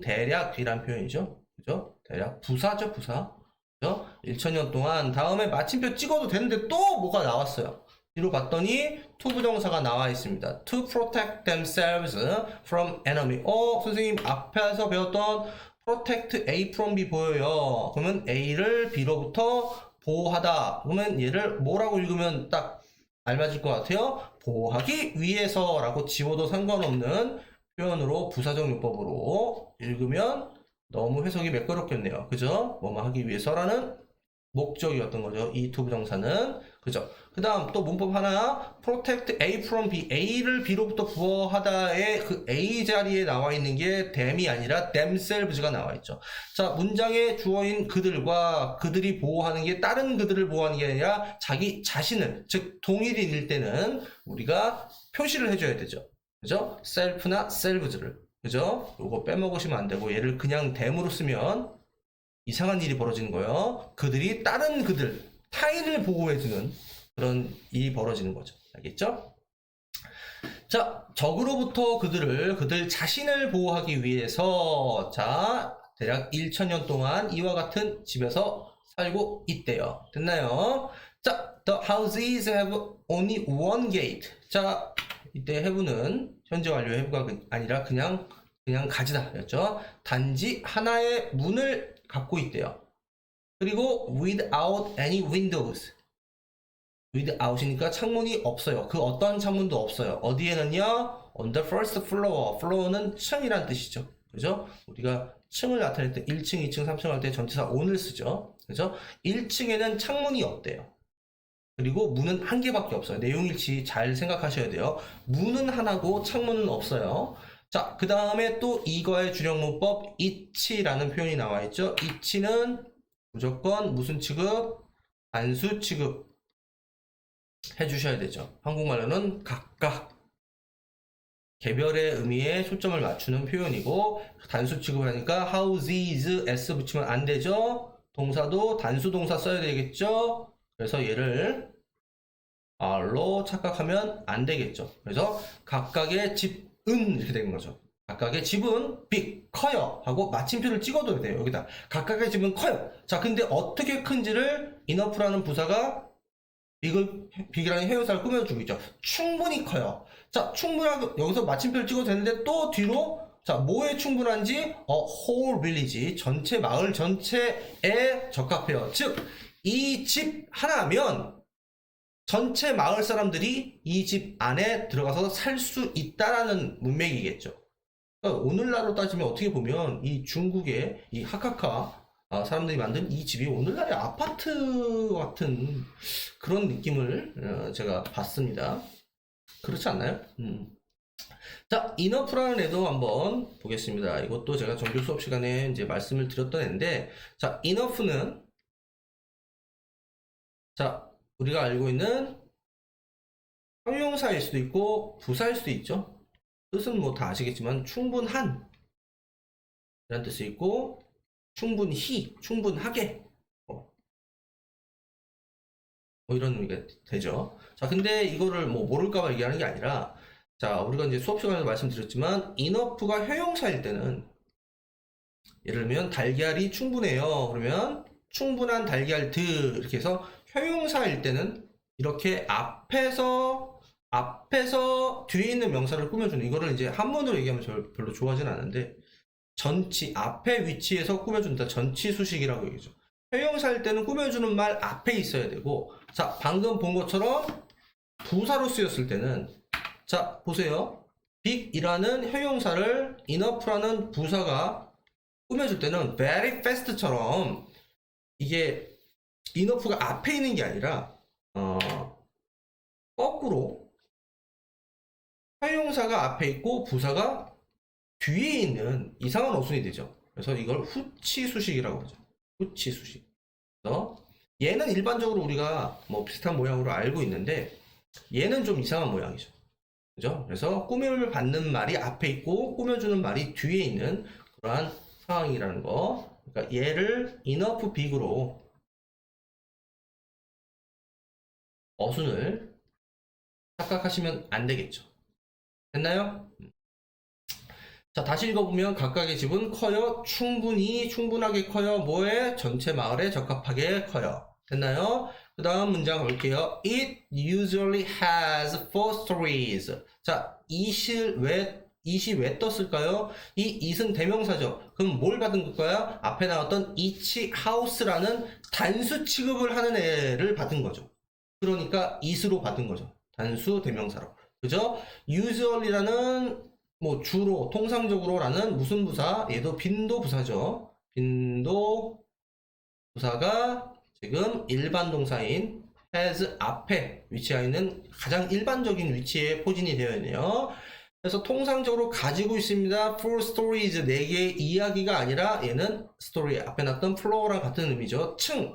대략이란 표현이죠. 그죠? 대략 부사죠, 부사. 그죠? 1,000년 동안. 다음에 마침표 찍어도 되는데 또 뭐가 나왔어요. 뒤로 봤더니 to 부정사가 나와 있습니다. To protect themselves from enemy. 선생님 앞에서 배웠던 protect A from B 보여요. 그러면 A를 B로부터 보호하다. 그러면 얘를 뭐라고 읽으면 딱 알맞을 것 같아요? 보호하기 위해서라고 지워도 상관없는 표현으로 부사적 용법으로 읽으면 너무 해석이 매끄럽겠네요. 그죠? 뭐뭐 하기 위해서라는 목적이었던 거죠. 이 to 부정사는. 그죠? 그 다음 또 문법 하나 protect A from B. A를 B로부터 보호하다의 그 A 자리에 나와 있는 게 them이 아니라 themselves가 나와 있죠. 자, 문장에 주어인 그들과 그들이 보호하는 게 다른 그들을 보호하는 게 아니라 자기 자신을, 즉 동일인일 때는 우리가 표시를 해줘야 되죠. 그죠? self나 selves를. 그죠? 요거 빼먹으시면 안 되고 얘를 그냥 them으로 쓰면 이상한 일이 벌어지는 거예요. 그들이 다른 그들, 타인을 보호해주는 그런 일이 벌어지는 거죠. 알겠죠? 자, 적으로부터 그들 자신을 보호하기 위해서, 자, 대략 1000년 동안 이와 같은 집에서 살고 있대요. 됐나요? 자, the houses have only one gate. 자, 이때 have는 현재 완료 have가 아니라 그냥 가지다 였죠. 단지 하나의 문을 갖고 있대요. 그리고 without any windows. without이니까 창문이 없어요. 그 어떤 창문도 없어요. 어디에는요? on the first floor. floor는 층이란 뜻이죠. 그죠? 우리가 층을 나타낼 때 1층, 2층, 3층 할 때 전치사 on을 쓰죠. 그죠? 1층에는 창문이 없대요. 그리고 문은 한 개밖에 없어요. 내용일치 잘 생각하셔야 돼요. 문은 하나고 창문은 없어요. 자, 그 다음에 또 이거의 주력문법 each라는 표현이 나와 있죠. each는 무조건 무슨 취급? 단수 취급 해주셔야 되죠. 한국말로는 각각 개별의 의미에 초점을 맞추는 표현이고 단수 취급을 하니까 houses s 붙이면 안 되죠. 동사도 단수 동사 써야 되겠죠. 그래서 얘를 R로 착각하면 안 되겠죠. 그래서 각각의 집은 이렇게 되는 거죠. 각각의 집은 big, 커요 하고 마침표를 찍어둬야 돼요. 여기다 각각의 집은 커요. 자, 근데 어떻게 큰지를 enough라는 부사가 빅이라는 형용사를 꾸며주고 있죠. 충분히 커요. 자, 충분하게 여기서 마침표를 찍어도 되는데 또 뒤로 자, 뭐에 충분한지 whole village, 전체 마을 전체에 적합해요. 즉, 이 집 하나면 전체 마을 사람들이 이 집 안에 들어가서 살 수 있다라는 문맥이겠죠. 그러니까 오늘날로 따지면 어떻게 보면 이 중국의 이 하카카 사람들이 만든 이 집이 오늘날의 아파트 같은 그런 느낌을 제가 봤습니다. 그렇지 않나요? 자, enough라는 애도 한번 보겠습니다. 이것도 제가 정규 수업 시간에 이제 말씀을 드렸던 애인데, 자, enough는 자, 우리가 알고 있는 형용사일 수도 있고 부사일 수도 있죠. 뜻은 뭐 다 아시겠지만 충분한 이란 뜻이 있고 충분히, 충분하게 뭐 이런 의미가 되죠. 자, 근데 이거를 뭐 모를까봐 얘기하는 게 아니라 자, 우리가 이제 수업 시간에도 말씀드렸지만 enough가 형용사일 때는 예를 들면 달걀이 충분해요. 그러면 충분한 달걀들 이렇게 해서 형용사일 때는 이렇게 앞에서 뒤에 있는 명사를 꾸며주는 이거를 이제 한문으로 얘기하면 저 별로 좋아하진 않은데 전치 앞에 위치에서 꾸며준다. 전치 수식이라고 얘기죠. 형용사일 때는 꾸며주는 말 앞에 있어야 되고 자, 방금 본 것처럼 부사로 쓰였을 때는 자, 보세요. big이라는 형용사를 enough라는 부사가 꾸며줄 때는 very fast처럼 이게 enough가 앞에 있는 게 아니라 거꾸로 형용사가 앞에 있고 부사가 뒤에 있는 이상한 어순이 되죠. 그래서 이걸 후치수식이라고 하죠. 후치수식. 그래서 얘는 일반적으로 우리가 뭐 비슷한 모양으로 알고 있는데 얘는 좀 이상한 모양이죠. 그죠? 그래서 꾸밈을 받는 말이 앞에 있고 꾸며주는 말이 뒤에 있는 그러한 상황이라는 거. 그러니까 얘를 enough big으로 어순을 착각하시면 안 되겠죠. 됐나요? 자, 다시 읽어보면 각각의 집은 커요. 충분하게 커요. 뭐에? 전체 마을에 적합하게 커요. 됐나요? 그 다음 문장 가볼게요. It usually has 4 stories. 자, it이 왜 떴을까요? 이 it은 대명사죠. 그럼 뭘 받은 걸까요? 앞에 나왔던 each house라는 단수 취급을 하는 애를 받은 거죠. 그러니까 it으로 받은 거죠. 단수 대명사로. 그죠? usually라는 뭐 주로, 통상적으로라는 무슨 부사? 얘도 빈도 부사죠. 빈도 부사가 지금 일반 동사인 has 앞에 위치하여 있는 가장 일반적인 위치에 포진이 되어 있네요. 그래서 통상적으로 가지고 있습니다. Four stories, 4개의 이야기가 아니라 얘는 story 앞에 놨던 floor랑 같은 의미죠. 층,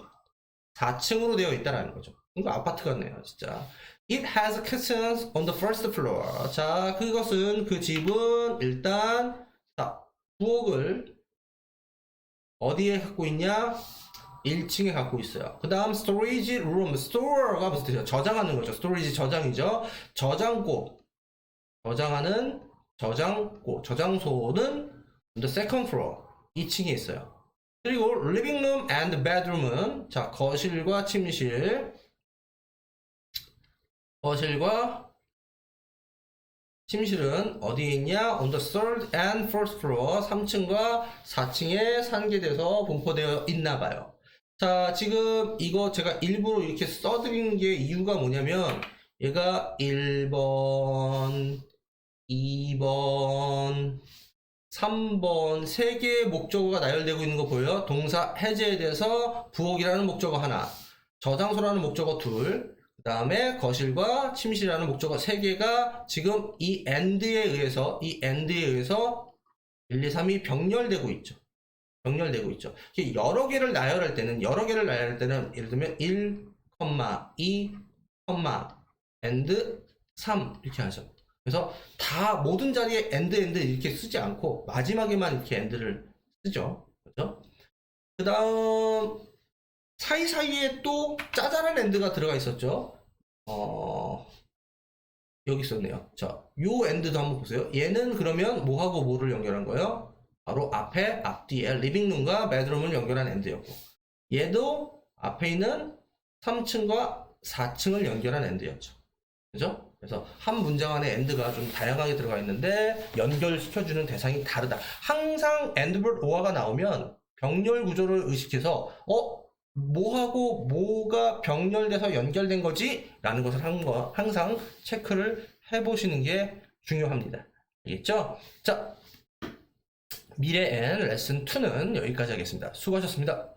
4층으로 되어 있다라는 거죠. 이거 아파트 같네요, 진짜. It has kitchens on the first floor. 자, 그것은 그 집은 일단 자, 부엌을 어디에 갖고 있냐? 1층에 갖고 있어요. 그 다음 storage room, store가 무슨 뜻이에요? 저장하는 거죠. storage 저장이죠. 저장고, 저장하는 저장고, 저장소는 the second floor, 2층에 있어요. 그리고 living room and bedroom은 자 거실과 침실, 거실과 침실은 어디에 있냐? on the third and fourth floor, 3층과 4층에 산계돼서 분포되어 있나 봐요. 자, 지금 이거 제가 일부러 이렇게 써드린 게 이유가 뭐냐면 얘가 1번, 2번, 3번 세 개의 목적어가 나열되고 있는 거 보여요? 동사 해제에 대해서 부엌이라는 목적어 하나, 저장소라는 목적어 둘, 그 다음에 거실과 침실이라는 목적어 3개가 지금 이 AND에 의해서 1, 2, 3이 병렬되고 있죠. 병렬되고 있죠. 여러 개를 나열할 때는 예를 들면 1, 2, AND 3 이렇게 하죠. 그래서 다 모든 자리에 AND 이렇게 쓰지 않고 마지막에만 이렇게 AND를 쓰죠. 그죠? 그 다음 사이사이에 또 짜잘한 AND가 들어가 있었죠. 여기 있었네요. 자, 요 AND도 한번 보세요. 얘는 그러면 뭐하고 뭐를 연결한 거예요? 바로 앞뒤에 리빙룸과 베드룸을 연결한 AND였고, 얘도 앞에 있는 3층과 4층을 연결한 AND였죠. 그죠? 그래서 한 문장 안에 AND가 좀 다양하게 들어가 있는데 연결시켜주는 대상이 다르다. 항상 AND but or가 나오면 병렬 구조를 의식해서 뭐하고 뭐가 병렬돼서 연결된 거지? 라는 것을 항상 체크를 해보시는 게 중요합니다. 알겠죠? 자, 미래엔 레슨 2는 여기까지 하겠습니다. 수고하셨습니다.